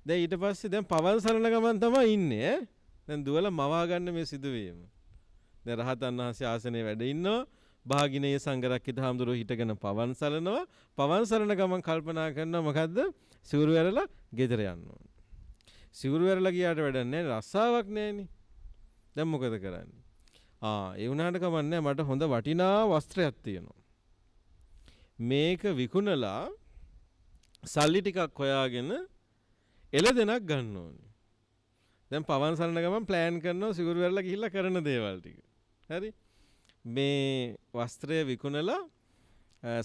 දැන් ඊට පස්සේ දැන් පවන් සරණ ගමන් තමයි ඉන්නේ ඈ. දැන් දුවලා මවා ගන්න මේ සිදුවීම. දැන් රහතන් වහන්සේ ආසනයේ වැඩ ඉන්නවා. භාගිනීය සංඝරක්කිත හාමුදුරුවෝ හිටගෙන පවන් සරනවා. පවන් සරණ ගමන් කල්පනා කරනවා මොකද්ද? සිවුරු වැරලා ගෙදර යන්න ඕන. සිවුරු වැරලා ගියාට වැඩක් නැහැ. රස්සාවක් නැහෙනි. දැන් මොකද කරන්නේ? ඒ වුණාට කමන්නේ මට හොඳ වටිනා වස්ත්‍රයක් තියෙනවා. මේක විකුණලා සල්ලි ටිකක් හොයාගෙන එළදෙනක් ගන්න ඕනේ. දැන් පවන් සරණ ගමන් ප්ලෑන් කරනවා සිවුරු වැරලා ගිහිල්ලා කරන දේවල් ටික. හරි? මේ වස්ත්‍රය විකුණලා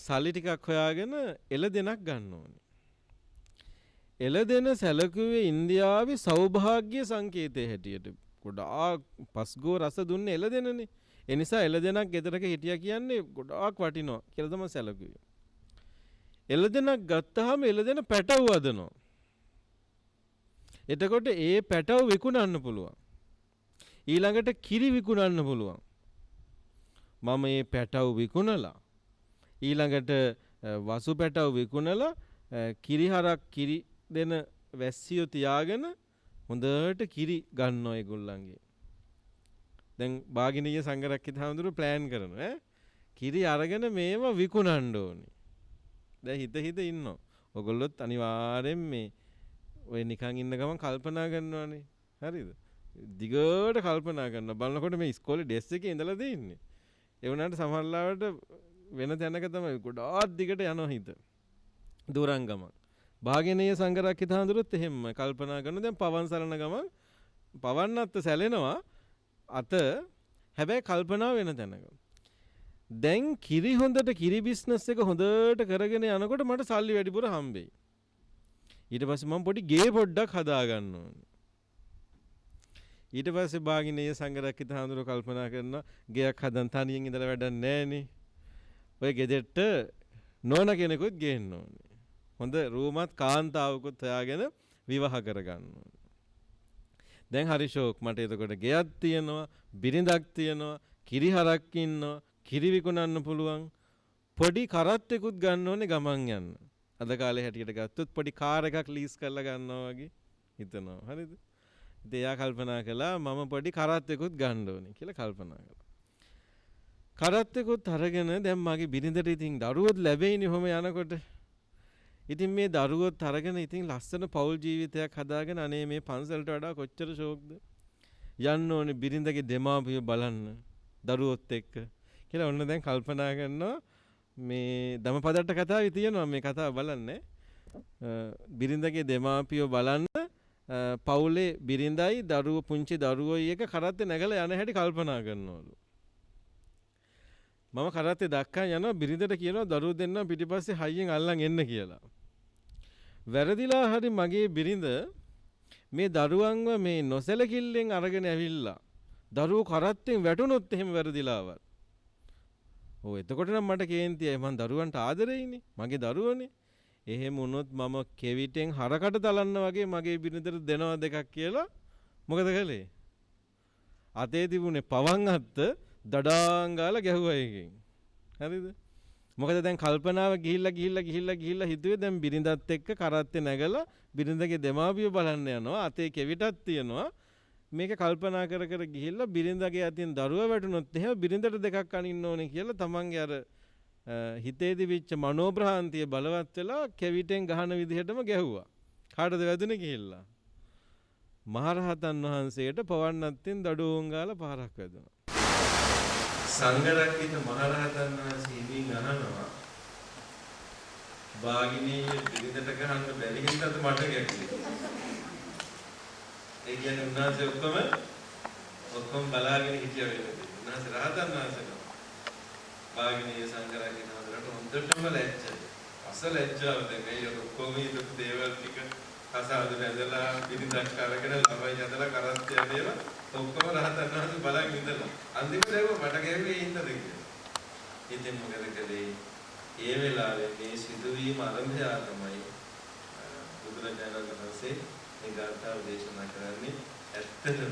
සල්ලි ටිකක් හොයාගෙන එළදෙනක් ගන්න ඕනේ. එළදෙන සැලකුවේ ඉන්දියාවේ සෞභාග්‍ය සංකේතයේ හැටියට. ගොඩාක් පස්ගෝ රස දුන්නේ එළදෙනනේ. ඒ නිසා එළදෙනක් ගෙදරක හිටියා කියන්නේ ගොඩාක් වටිනවා කියලා තමයි සැලකුවේ. එළදෙනක් ගත්තාම එළදෙන පැටව වදනවා. එතකොට ඒ පැටව විකුණන්න පුළුවන්. ඊළඟට කිරි විකුණන්න පුළුවන්. මම මේ පැටව විකුණලා ඊළඟට වසු පැටව විකුණලා කිරිහරක් කිරි දෙන වැස්සියෝ තියාගෙන හොඳට කිරි ගන්නවා ඒගොල්ලන්ගේ. දැන් භාගිනීය සංඝරක්කිත හාමුදුරුවෝ ප්ලෑන් කරනවා කිරි අරගෙන මේව විකුණන්න ඕනේ. දැන් හිත ඉන්නවා. ඔයගොල්ලොත් අනිවාර්යෙන් මේ ඔය නිකන් ඉන්න ගමන් කල්පනා කරනවානේ. හරිද? දිගට කල්පනා කරනවා. බලනකොට මේ ඉස්කෝලේ ඩෙස්ක් එකේ ඉඳලා දෙන්නේ. ඒ වුණාට සමහරවිට වෙන තැනක තමයි ගොඩාක් දිගට යනවා හිත. දුරංගම. භාගිනීය සංඝරක්කිත හාමුදුරුවොත් එහෙම කල්පනා කරනවා. දැන් පවන් සරණ ගමන් පවන්නත් සැලෙනවා. අත හැබැයි කල්පනා වෙන තැනක. දැන් කිරි හොඳට කිරි බිස්නස් එක හොඳට කරගෙන යනකොට මට සල්ලි වැඩිපුර හම්බෙයි. ඊට පස්සේ මම පොඩි ගේ පොඩ්ඩක් හදා ගන්න ඕනේ. ඊට පස්සේ භාගිනීය සංඝරක්කිත හාමුදුරුවෝ කල්පනා කරනවා ගෙයක් හදන් තනියෙන් ඉඳලා වැඩක් නැහැනේ. ඔය ගෙදෙට්ට නෝන කෙනෙකුත් ගේන්න ඕනේ. හොඳ රූමත් කාන්තාවකුත් හොයාගෙන විවාහ කරගන්න ඕනේ. දැන් හරි ෂෝක් මට එතකොට ගෙයක් තියෙනවා, බිරිඳක් තියෙනවා, කිරිහරක් ඉන්නවා, කිරි විකුණන්න පුළුවන්. පොඩි කරත්තෙකුත් ගන්න ඕනේ ගමන් යන්න. අද කාලේ හැටියට ගත්තොත් පොඩි කාර් එකක් ලීස් කරලා ගන්නවා වගේ හිතනවා. හරිද? ඉතින් එයා කල්පනා කළා මම පොඩි කරත්තෙකුත් ගන්න ඕනේ කියලා කල්පනා කළා. කරත්තෙකුත් අරගෙන දැන් මගේ බිරිඳට ඉතින් දරුවොත් ලැබෙයිනේ ඔහම යනකොට. ඉතින් මේ දරුවොත් අරගෙන ඉතින් ලස්සන පෞල් ජීවිතයක් හදාගෙන අනේ මේ පන්සලට වඩා කොච්චර ෂෝක්ද යන්න ඕනේ බිරිඳගේ දෙමාපියෝ බලන්න දරුවොත් එක්ක කියලා ඔන්න දැන් කල්පනා කරනවා. මේ ධම්මපදට්ට කතාවේ තියෙනවා මේ කතාව බලන්නේ. බිරිඳගේ දෙමාපියෝ බලන්න පවුලේ බිරිඳයි දරුවෝ පුංචි දරුවෝයි එක කරත්තේ නැගලා යන හැටි කල්පනා කරනවලු. මම කරත්තේ දක්කන් යනවා බිරිඳට කියනවා දරුවෝ දෙන්නා පිටිපස්සේ හයියෙන් අල්ලන් එන්න කියලා. වැරදිලා හරි මගේ බිරිඳ මේ දරුවන්ව මේ නොසැලකිල්ලෙන් අරගෙන ඇවිල්ලා දරුවෝ කරත්තෙන් වැටුනොත් එහෙම වැරදිලාවත්. ඔව් එතකොට නම් මට කේන්තියයි මං දරුවන්ට ආදරෙයිනේ මගේ දරුවනේ. එහෙම වුණොත් මම කෙවිතෙන් හරකට තලන්න වගේ මගේ බිරිඳට දෙනවා දෙකක් කියලා මොකද කළේ? අතේ තිබුණේ පවන් අත්ත දඩාන් ගාලා ගැහුවා එකෙන්. හරිද? මොකද දැන් කල්පනාව ගිහිල්ලා හිතුවේ දැන් බිරිඳත් එක්ක කරත්තේ නැගලා බිරිඳගේ දෙමාපියෝ බලන්න යනවා. අතේ කෙවිතක් තියෙනවා. මේක කල්පනා කර ගිහිල්ලා බිරිඳගේ අතින් දරුවා වැටුනොත් එහෙම බිරිඳට දෙකක් අනින්න ඕනේ කියලා තමන්ගේ අර හිතේදී විච්ච මනෝබ්‍රාන්තිය බලවත් වෙලා කෙවිතෙන් ගහන විදිහටම ගැහුවා. කාටද වැදුනේ ගිහිල්ලා? මහරහතන් වහන්සේට පවන්නත්ෙන් දඩුවම් ගාලා පහරක් වැදුනා. සංඝරක්කිත මහරහතන් වහන්සේ ඉමින් අහනවා භාගිනීය බිරිඳට ගහන්න බැරි හින්දාද මට ගැටුනේ? ඒ කියන්නේ උන්වහන්සේ ඔක්කොම බලාගෙන හිටියා වෙලදී. උන්වහන්සේ රහතන් වහන්සේ නම. භාගිනීය සංඝරක්කිත හඳුරට හොඳටම ලැජ්ජයි. අසල ලැජ්ජාව දැන් මේ ඔක්කොම ඉදපු දේවල් ටික කසාද බැඳලා පිටිදක් කරගෙන ළමයි හදලා කරත් යන්නේව ඔක්කොම රහතන් වහන්සේ බලන් ඉඳලා අන්තිමට ඒව මට ගෙව්වේ ඉන්නද කියලා. ඉතින් මොකද කළේ? ඒ වෙලාවේ මේ සිදුවීම ආරම්භය තමයි බුදුරජාණන් වහන්සේ මේ ගාථාව දේශනා කරන්නේ. ඇත්තටම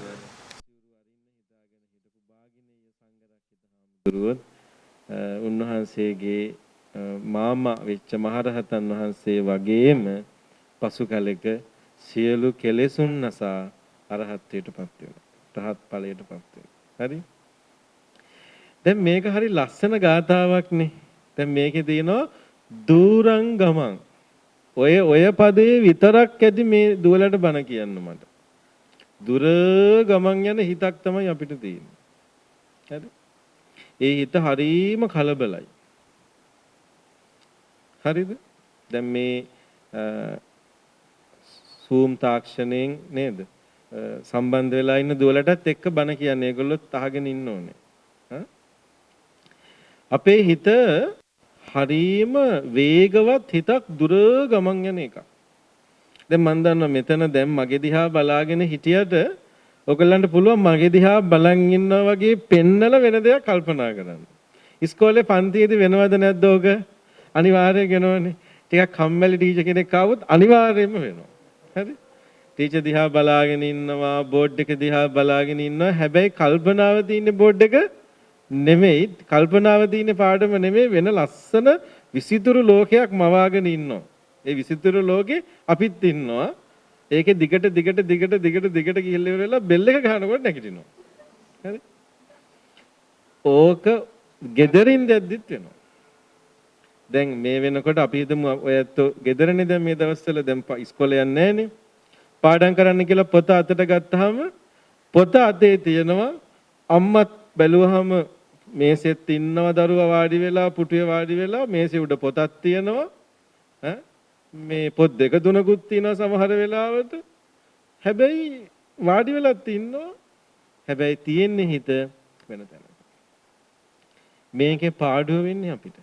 උන්වහන්සේගේ මාමා වෙච්ච මහරහතන් වහන්සේ වගේම පසු කලෙක සියලු කෙලෙසුන් නසා අරහත්ත්වයටපත් වෙනවා. රහත් ඵලයටපත් වෙනවා. හරි? දැන් මේක හරි ලස්සන ගාථාවක්නේ. දැන් මේකේ තියෙනවා දුරං ගමං. ඔය පදේ විතරක් ඇති මේ දුවලට බණ කියන්න මට. දුර ගමන් යන හිතක් තමයි අපිට තියෙන්නේ. හරි? ඒ හිත හරීම කලබලයි. හරිද? දැන් මේ Zoom තාක්ෂණයෙන් නේද? සම්බන්ධ වෙලා ඉන්න දුවලටත් එක්ක බණ කියන්නේ. ඒගොල්ලොත් අහගෙන ඉන්න ඕනේ. අපේ හිත හරීම වේගවත් හිතක් දුර ගමන් යන එකක්. දැන් මම දන්නවා මෙතන දැන් මගේ දිහා බලාගෙන හිටියට ඔයගලන්ට පුළුවන් මගේ දිහා බලන් ඉන්නවා වගේ පෙන්නලා වෙන දෙයක් කල්පනා කරන්න. ඉස්කෝලේ පන්තියේදී වෙනවද නැද්ද ඔක? අනිවාර්යයෙන් වෙනවනේ. ටිකක් කම්මැලි ටීචර් කෙනෙක් ආවොත් අනිවාර්යයෙන්ම වෙනවා. හරි? ටීචර් දිහා බලාගෙන ඉන්නවා, බෝඩ් එක දිහා බලාගෙන ඉන්නවා. හැබැයි කල්පනාව තියෙන බෝඩ් එක නෙමෙයි, කල්පනාව තියෙන පාඩම නෙමෙයි, වෙන ලස්සන විසිතුරු ලෝකයක් මවාගෙන ඉන්නවා. ඒ විසිතුරු ලෝකේ අපිත් ඉන්නවා. ඒකේ දිගට ගිහිල්ලා ඉවරලා බෙල් එක ගන්නකොට නැගිටිනවා. හරි? ඕක gederin දැද්දිත් වෙනවා. දැන් මේ වෙනකොට අපි හිතමු ඔයත් ගෙදරනේ දැන් මේ දවස්වල දැන් ඉස්කෝලේ යන්නේ නැහනේ. පාඩම් කරන්න කියලා පොත අතට ගත්තාම පොත අතේ තියෙනවා. අම්මත් බැලුවාම මේසෙත් ඉන්නවා දරුවා වාඩි වෙලා, පුටුවේ වාඩි වෙලා, මේසෙ උඩ පොතක් තියෙනවා. මේ පොත් දෙක තුනකුත් තියෙනවා සමහර වෙලාවට. හැබැයි වාඩි වෙලත් ඉන්නවා. හැබැයි තියෙන්නේ හිත වෙන තැනක. මේකේ පාඩුව වෙන්නේ අපිට.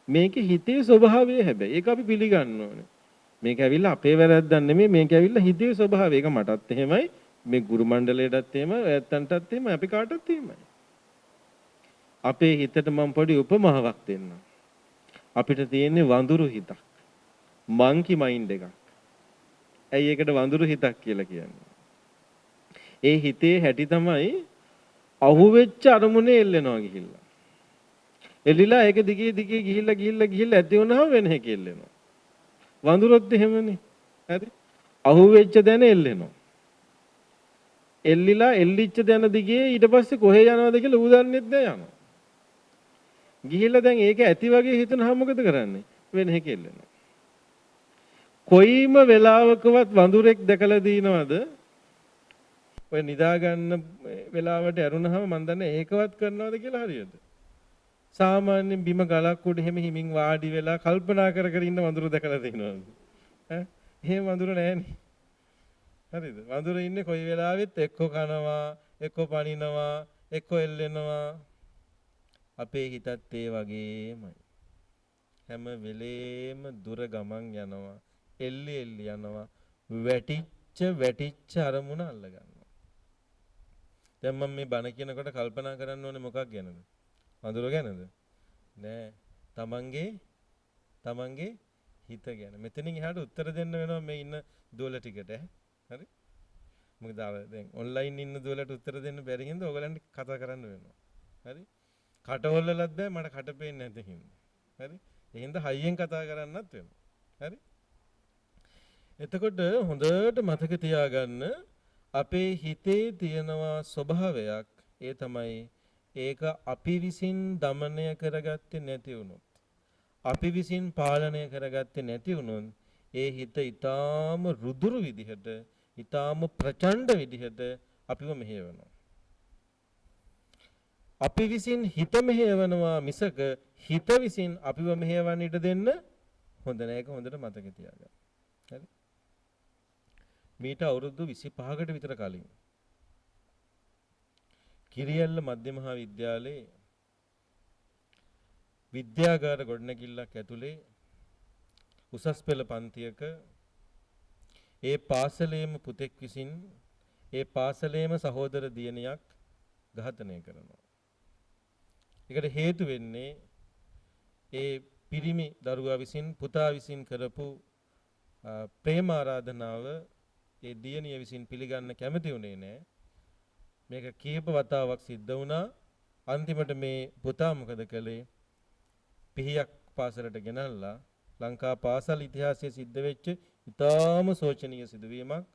මේකේ හිතේ ස්වභාවය හැබැයි ඒක අපි පිළිගන්න ඕනේ. මේක ඇවිල්ලා අපේ වැරද්දක් නෙමෙයි, මේක ඇවිල්ලා හිතේ ස්වභාවය. ඒක මටත් එහෙමයි, මේ ගුරු මණ්ඩලයටත් එහෙමයි, ඔයත්තන්ටත් එහෙමයි, අපි කාටත් එහෙමයි. අපේ හිතට මම පොඩි උපමාවක් දෙන්නම්. අපිට තියෙන්නේ වඳුරු හිතක්. මංකි මයින්ඩ් එකක්. ඇයි ඒකට වඳුරු හිතක් කියලා කියන්නේ? ඒ හිතේ හැටි තමයි අහුවෙච්ච අරමුණේ එල්ලෙනවා ගිහිල්ලා. එළිලා ඒක දිගේ ගිහිල්ලා ඇති වුණාම වෙන එක එල්ලෙනවා. වඳුරොත් එහෙමනේ. හරි? අහුවෙච්ච දැන එල්ලෙනවා. එල්ලිලා එල්ලිච්ච දැන දිගේ ඊට පස්සේ කොහේ යනවද කියලා ඌ දන්නෙත් නෑ යනවා. ගිහිල්ලා දැන් ඒක ඇති වගේ හිතනහම මොකද කරන්නේ? වෙන එක එල්ලෙනවා. කොයිම වෙලාවකවත් වඳුරෙක් දැකලා දිනවද? ඔය නිදා ගන්න වෙලාවට ඇරුණාම මන් දන්නේ ඒකවත් කරනවද කියලා හරියට. සාමාන්‍යයෙන් බිම ගලක් උඩ එහෙම හිමින් වාඩි වෙලා කල්පනා කර ඉන්න වඳුර දැකලා දිනවද? එහෙම වඳුර නෑනේ. හරිද? වඳුර ඉන්නේ කොයි වෙලාවෙත් එක්ක කනවා, එක්ක පනිනවා, එක්ක එල්ලෙනවා. අපේ හිතත් ඒ වගේමයි. හැම වෙලේම දුර ගමන් යනවා. එල්ලි යනවා. වැටිච්ච අරමුණ අල්ල ගන්නවා. දැන් මම මේ බණ කියනකොට කල්පනා කරන්න ඕනේ මොකක් ගැනද? වඳුර ගැනද? නෑ. තමන්ගේ හිත ගැන. මෙතනින් එහාට උත්තර දෙන්න වෙනවා මේ ඉන්න දුවල ටිකට. හරි? මොකද දැන් ඔන්ලයින් ඉන්න දුවලට උත්තර දෙන්න බැරි හින්දා ඔයගලන්ට කතා කරන්න වෙනවා. හරි? කටවලලත් බෑ මට කට පේන්නේ නැති හින්දා. හරි? ඒ හින්දා හයියෙන් කතා කරන්නත් වෙනවා. හරි? එතකොට හොඳට මතක තියාගන්න අපේ හිතේ තියෙනවා ස්වභාවයක්. ඒ තමයි ඒක අපි විසින් দমনය කරගත්තේ නැති වුණොත්, අපි විසින් පාලනය කරගත්තේ නැති වුණොත් ඒ හිත ඊටාම රුදුරු විදිහට, ඊටාම ප්‍රචණ්ඩ විදිහට අපිව මෙහෙයවනවා. අපි විසින් හිත මෙහෙයවනවා මිසක හිත විසින් අපිව මෙහෙයවන්න ඉඩ දෙන්න හොඳ නැහැ. ඒක හොඳට මතක තියාගන්න. හරි? මීට අවුරුදු 25කට විතර කලින් කිරියල්ල මධ්‍ය මහා විද්‍යාලයේ විද්‍යාගාර ගොඩනැගිල්ලක් ඇතුලේ උසස් පෙළ පන්තියක ඒ පාසලේම පුතෙක් විසින් ඒ පාසලේම සහෝදර දියණියක් ඝාතනය කරනවා. ඒකට හේතු වෙන්නේ ඒ පිරිමි දරුවා විසින් පුතා විසින් කරපු ප්‍රේම ආරාධනාව ඒ දියණිය විසින් පිළිගන්න කැමති වුණේ නැහැ. මේක කීප වතාවක් සිද්ධ වුණා. අන්තිමට මේ පුතා මොකද කළේ? පිහියක් පාසලට ගෙනල්ලා ලංකා පාසල් ඉතිහාසයේ සිද්ධ වෙච්ච ඉතාම සෝචනීය සිදුවීමක්.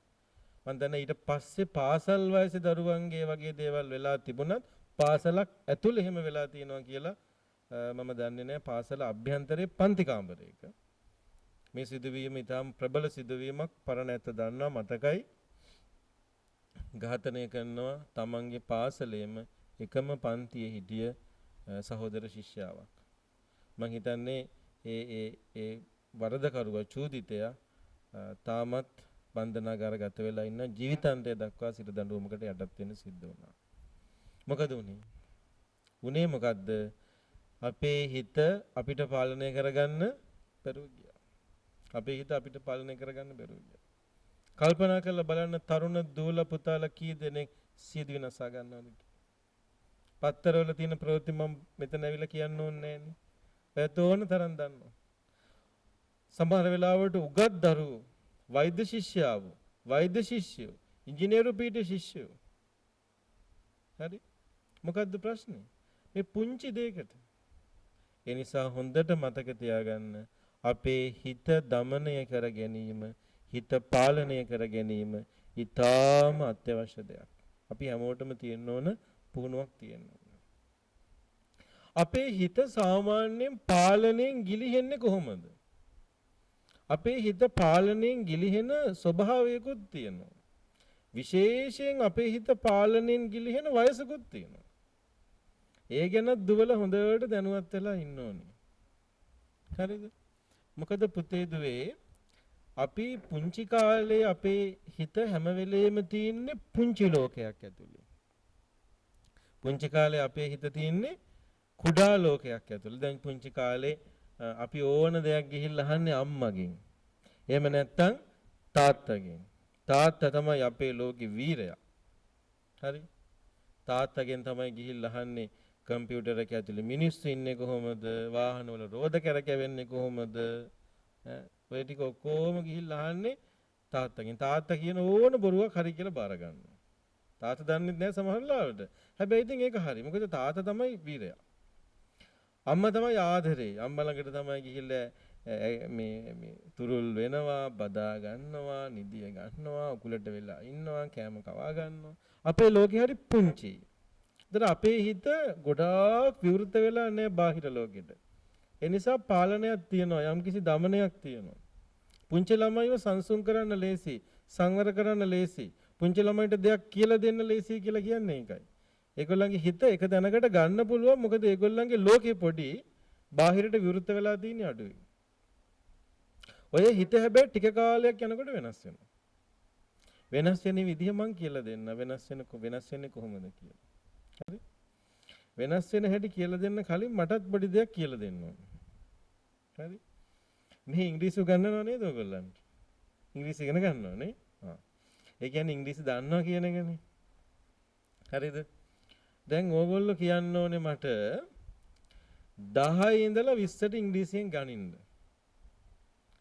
මම දන්නේ ඊට පස්සේ පාසල් වයසේ දරුවන්ගේ වගේ දේවල් වෙලා තිබුණත් පාසලක් ඇතුළේ එහෙම වෙලා තියෙනවා කියලා මම දන්නේ නැහැ. පාසල අභ්‍යන්තරයේ පන්ති කාමරයක මේ සිදුවීම ඉතාම ප්‍රබල සිදුවීමක්. පරණ ඇත්ත දන්නවා මතකයි. ඝාතනය කරනවා තමන්ගේ පාසලේම එකම පන්තියේ හිටිය සහෝදර ශිෂ්‍යාවක්. මම හිතන්නේ ඒ වරදකරුවා චූදිතයා තාමත් බන්ධනාගාරගත වෙලා ඉන්න ජීවිතාන්තය දක්වා සිර දඬුවමකට යටත් වෙන්න සිද්ධ වුණා. මොකද උනේ මොකද්ද? අපේ හිත අපිට පාලනය කරගන්න බැරුව ගියා. අපේ හිත අපිට පාලනය කරගන්න බැරුව ගියා. කල්පනා කරලා බලන්න තරුණ දූල පුතාලා කී දෙනෙක් සියදි විනාසා ගන්නවද? පත්තරවල තියෙන ප්‍රවෘත්ති මම මෙතන ඇවිල්ලා කියන්න ඕනේ නෑනේ. පැතෝන තරම් දන්නවා. සමහර වෙලාවට උගත් දරුවෝ, වෛද්‍ය ශිෂ්‍යාවෝ, වෛද්‍ය ශිෂ්‍යයෝ, ඉංජිනේරු පීඨ ශිෂ්‍යයෝ. හරි? මොකද්ද ප්‍රශ්නේ? මේ පුංචි දෙයකට. ඒ නිසා හොඳට මතක තියාගන්න අපේ හිත දමනය කර ගැනීම, හිත පාලනය කර ගැනීම ඊටාම අත්‍යවශ්‍ය දෙයක්. අපි හැමෝටම තියෙන්න ඕන පුහුණුවක් තියෙන්න ඕන. අපේ හිත සාමාන්‍යයෙන් පාලනයෙන් ගිලිහෙන්නේ කොහොමද? අපේ හිත පාලනයෙන් ගිලිහෙන ස්වභාවයකුත් තියෙනවා. විශේෂයෙන් අපේ හිත පාලනයෙන් ගිලිහෙන වයසකුත් තියෙනවා. ඒ ගැන දුවල හොඳට දැනුවත් වෙලා ඉන්න ඕනේ. හරිද? මොකද පුතේ දුවේ අපි පුංචි කාලේ අපේ හිත හැම වෙලේම තියෙන්නේ පුංචි ලෝකයක් ඇතුලේ. පුංචි කාලේ අපේ හිත තියෙන්නේ කුඩා ලෝකයක් ඇතුලේ. දැන් පුංචි කාලේ අපි ඕන දෙයක් ගිහිල්ලා අහන්නේ අම්මගෙන්. එහෙම නැත්නම් තාත්තගෙන්. තාත්තා තමයි අපේ ලෝකේ වීරයා. හරි? තාත්තගෙන් තමයි ගිහිල්ලා අහන්නේ කම්පියුටර් එක ඇතුලේ මිනිස්සු ඉන්නේ කොහොමද? වාහනවල රෝද කැරකෙන්නේ කොහොමද? ඔය ටික ඔක්කොම ගිහිල්ලා අහන්නේ තාත්තගෙන්. තාත්තා කියන ඕන බොරුවක් හරි කියලා බාර ගන්නවා. තාත්තා දන්නේ නැහැ සමහර ලාවට. හැබැයි ඉතින් ඒක හරි. මොකද තාත්තා තමයි වීරයා. අම්මා තමයි ආදරේ. අම්මා ළඟට තමයි ගිහිල්ලා මේ තුරුල් වෙනවා, බදා ගන්නවා, නිදිය ගන්නවා, උකුලට වෙලා ඉන්නවා, කෑම කවා ගන්නවා. අපේ ලෝකේ හරි පුංචි. ඒතර අපේ හිත ගොඩාක් විවෘත වෙලා නැහැ බාහිර ලෝකෙට. ඒ නිසා පාලනයක් තියෙනවා, යම්කිසි දමනයක් තියෙනවා. පුංචි ළමයිව සංසුන් කරන්න ලේසි, සංවර කරන්න ලේසි. පුංචි ළමයිට දෙයක් කියලා දෙන්න ලේසි කියලා කියන්නේ ඒකයි. ඒගොල්ලන්ගේ හිත එක දැනකට ගන්න පුළුවන්. මොකද ඒගොල්ලන්ගේ ලෝකේ පොඩි, බාහිරට විවෘත වෙලා තියෙන අඩුයි. ඔය හිත හැබැයි ටික කාලයක් යනකොට වෙනස් වෙනවා. වෙනස් වෙන විදිහ මං කියලා දෙන්න. වෙනස් වෙන්නේ කොහොමද කියලා. හරි? වෙනස් වෙන හැටි කියලා දෙන්න කලින් මටත් පොඩි දෙයක් කියලා දෙන්න ඕනේ. හරි? මේ ඉංග්‍රීසි ගන්නව නේද ඔයගොල්ලන්ට? ඉංග්‍රීසි ඉගෙන ගන්නව නේ? ඒ කියන්නේ ඉංග්‍රීසි දන්නවා කියන එකනේ. හරිද? දැන් ඕගොල්ලෝ කියන්න ඕනේ මට 10 ඉඳලා 20ට ඉංග්‍රීසියෙන් ගනින්න.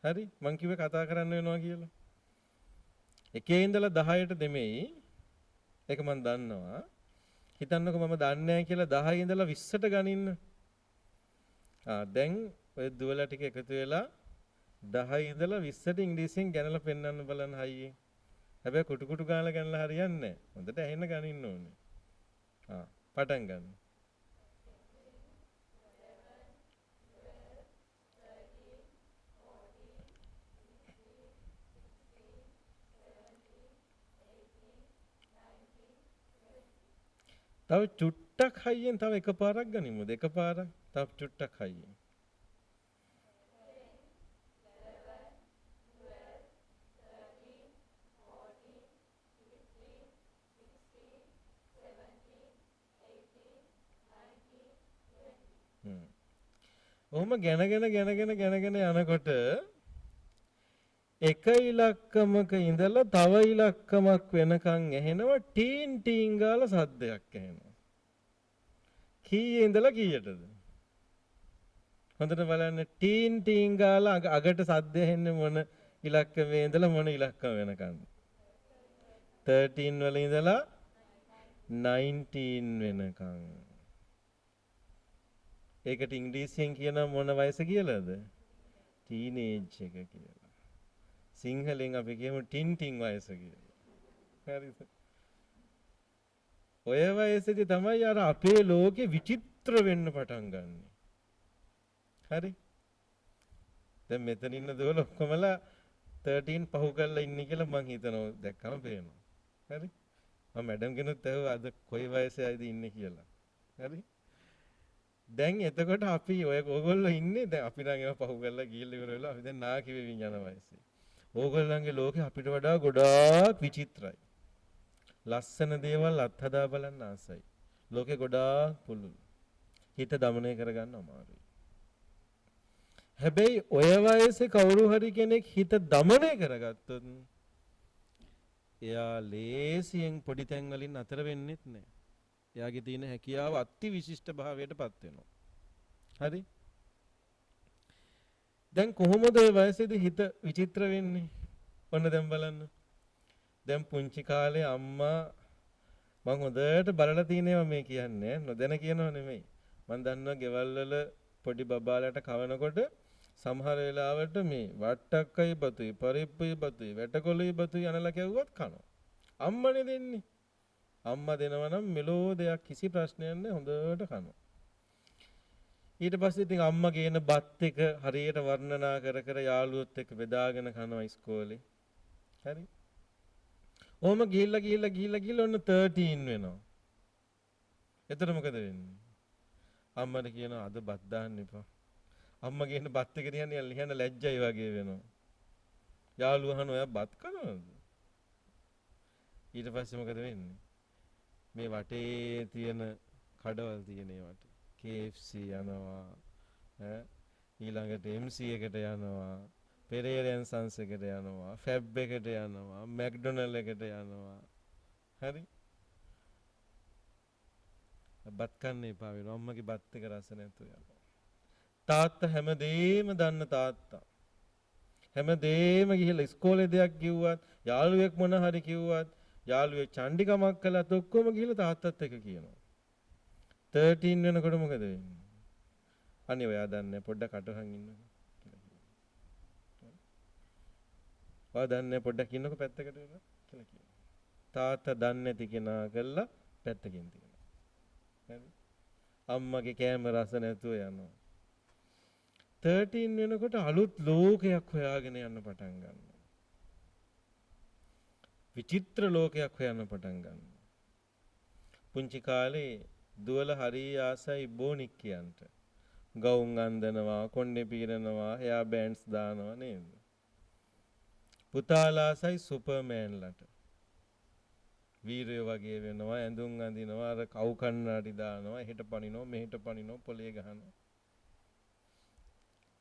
හරි? මං කිව්වේ කතා කරන්න වෙනවා කියලා. 1 ඉඳලා 10ට දෙමෙයි. ඒක මං දන්නවා. හිතන්නකෝ මම දන්නේ නැහැ කියලා 10 ඉඳලා 20ට ගනින්න. දැන් ඔය දුවලා ටික එකතු වෙලා 10 ඉඳලා 20ට ඉංග්‍රීසියෙන් ගණනලා පෙන්වන්න බලන්න හයියෙන්. හැබැයි කුටු කුටු ගාලා ගණනලා හරියන්නේ නැහැ. හොඳට ඇහෙන්න ගනින්න ඕනේ. පටන් ගන්න. තව චුට්ටක් හයියෙන් තව එකපාරක් ගනිමු. දෙකපාරක් තව චුට්ටක් හයියෙන්. ඔහොම ගැනගෙන යනකොට එක ඉලක්කමක ඉඳලා තව ඉලක්කමක් වෙනකන් ඇහෙනවා ටීන් ටීන් ගාලා සද්දයක් ඇහෙනවා. කීයේ ඉඳලා කීයටද? හොඳට බලන්න ටීන් ටීන් ගාලා අගට සද්ද ඇහෙන්නේ මොන ඉලක්කමේ ඉඳලා මොන ඉලක්කම වෙනකන්ද? 13 වල ඉඳලා 19 වෙනකන්. ඒකට ඉංග්‍රීසියෙන් කියන මොන වයස කියලාද? ටීනේජ් එක කියලා. සිංහලෙන් අපි කියමු ටින් ටින් වයස කියලා. හරිද? ඔය වයසේදී තමයි අර අපේ ලෝකෙ විචිත්‍ර වෙන්න පටන් ගන්නෙ. හරි? දැන් මෙතන ඉන්න දෝල ඔක්කොමලා 13 පහු කරලා ඉන්නේ කියලා මං හිතනවා දැක්කම පේනවා. හරි? මම මැඩම් කෙනෙක් ඇහුවා අද කොයි වයසේයිද ඉන්නේ කියලා. හරි? දැන් එතකොට අපි ඔය ඕගොල්ලෝ ඉන්නේ දැන් අපි නම් ඒවා පහු කරලා ගිහිල්ලා ඉවර වෙලා අපි දැන් නාකි වෙමින් යන වයසේ. ඕගොල්ලන්ගේ ලෝකෙ අපිට වඩා ගොඩාක් විචිත්‍රයි. ලස්සන දේවල් අත්හදා බලන්න ආසයි. ලෝකෙ ගොඩාක් පුළුල්. හිත দমনය කරගන්න අමාරුයි. හැබැයි ඔය වයසේ කවුරු හරි කෙනෙක් හිත দমনය කරගත්තොත් එයා ලේසියෙන් පොඩි තැන් වලින් අතර වෙන්නෙත් නෑ. එයාගේ තියෙන හැකියාව අති විශිෂ්ට භාවයටපත් වෙනවා. හරි? දැන් කොහොමද ඔය වයසේදී හිත විචිත්‍ර වෙන්නේ? ඔන්න දැන් බලන්න. දැන් පුංචි කාලේ අම්මා මම හොඳට බලලා තියෙනවා මේ කියන්නේ නොදැන කියනව නෙමෙයි. මම දන්නවා ගෙවල් වල පොඩි බබාලට කවනකොට සමහර වෙලාවට මේ වට්ටක්කයි බතුයි පරිප්පුයි බතුයි වැටකොළුයි බතුයි අනලා කැවුවත් කනවා. අම්මනේ දෙන්නේ. අම්මා දෙනවා නම් මෙලෝ දෙයක් කිසි ප්‍රශ්නයක් නැහැ හොඳට කනවා. ඊට පස්සේ ඉතින් අම්මා ගේන බත් එක හරියට වර්ණනා කර කර යාළුවොත් එක්ක බෙදාගෙන කනවා ඉස්කෝලේ. හරි? ඔහොම ගිහිල්ලා ඔන්න 13 වෙනවා. එතන මොකද වෙන්නේ? අම්මට කියනවා අද බත් දාන්න එපා. අම්මා ගේන බත් එක තියන්නේ ලියන්න ලැජ්ජයි වගේ වෙනවා. යාළුවා අහන ඔයා බත් කනවද? ඊට පස්සේ මොකද වෙන්නේ? මේ වටේ තියෙන කඩවල් තියෙන ඒවට KFC යනවා ඊළඟට MC එකට යනවා පෙරේරයන් සන්ස් එකට යනවා ෆැබ් එකට යනවා මැක්ඩොනල්ඩ් එකට යනවා හරි බත් කන්න එපා වෙනවා අම්මගේ බත් එක රස නැතුව යනවා තාත්තා හැමදේම දන්න තාත්තා හැමදේම ගිහලා ඉස්කෝලේ දෙයක් කිව්වත් යාළුවෙක් මොන හරි කිව්වත් යාළුවෙක් චණ්ඩිකමක් කළත් ඔක්කොම ගිහලා තාත්තත් එක්ක කියනවා 13 වෙනකොට මොකද වෙන්නේ? අනේ ඔයා දන්නේ පොඩ්ඩක් අටහන් ඉන්නකෝ කියලා කියනවා. ඔයා දන්නේ පොඩ්ඩක් ඉන්නකෝ පැත්තකට වෙලා කියලා කියනවා. තාත්තා දන්නේ නැති කෙනා කළා පැත්තකින් තියනවා. හරි? අම්මගේ කෑම රස නැතුව යනවා. 13 වෙනකොට අලුත් ලෝකයක් හොයාගෙන යන්න පටන් ගන්නවා. විචිත්‍ර ලෝකයක් හොයන්න පටන් ගන්නවා. පුංචි කාලේ දුවල හරි ආසයි බෝනික් කියන්ට. ගවුම් අන්දනවා, කොණ්ඩේ පීරනවා, හෙයා බෑන්ඩ්ස් දානවා නේද? පුතාලා ආසයි සුපර්මෑන්ලට. වීරයෝ වගේ වෙනවා, ඇඳුම් අඳිනවා, අර කව් කන්නාඩි දානවා, එහෙට පනිනවා, මෙහෙට පනිනවා, පොලේ ගහනවා.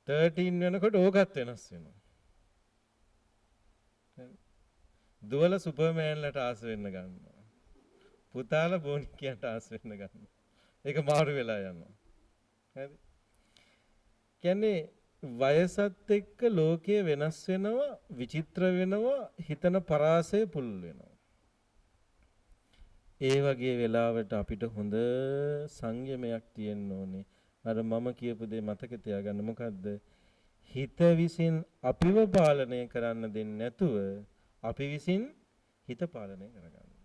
13 වෙනකොට ඕකත් වෙනස් වෙනවා. දුවල සුපර්මෑන්ලට ආස වෙන්න ගන්නවා. පුතාලා බෝනික්කියන්ට ආස වෙන්න ගන්නවා. ඒක මාරු වෙලා යනවා. හරි? කියන්නේ වයසත් එක්ක ලෝකය වෙනස් වෙනවා, විචිත්‍ර වෙනවා, හිතන පරාසය පුල් වෙනවා. ඒ වගේ වෙලාවට අපිට හොඳ සංයමයක් තියෙන්න ඕනේ. අර මම කියපු දේ මතක තියාගන්න. මොකද්ද? හිත විසින් අපිව පාලනය කරන්න දෙන්නේ නැතුව අපි විසින් හිත පාලනය කරගන්න.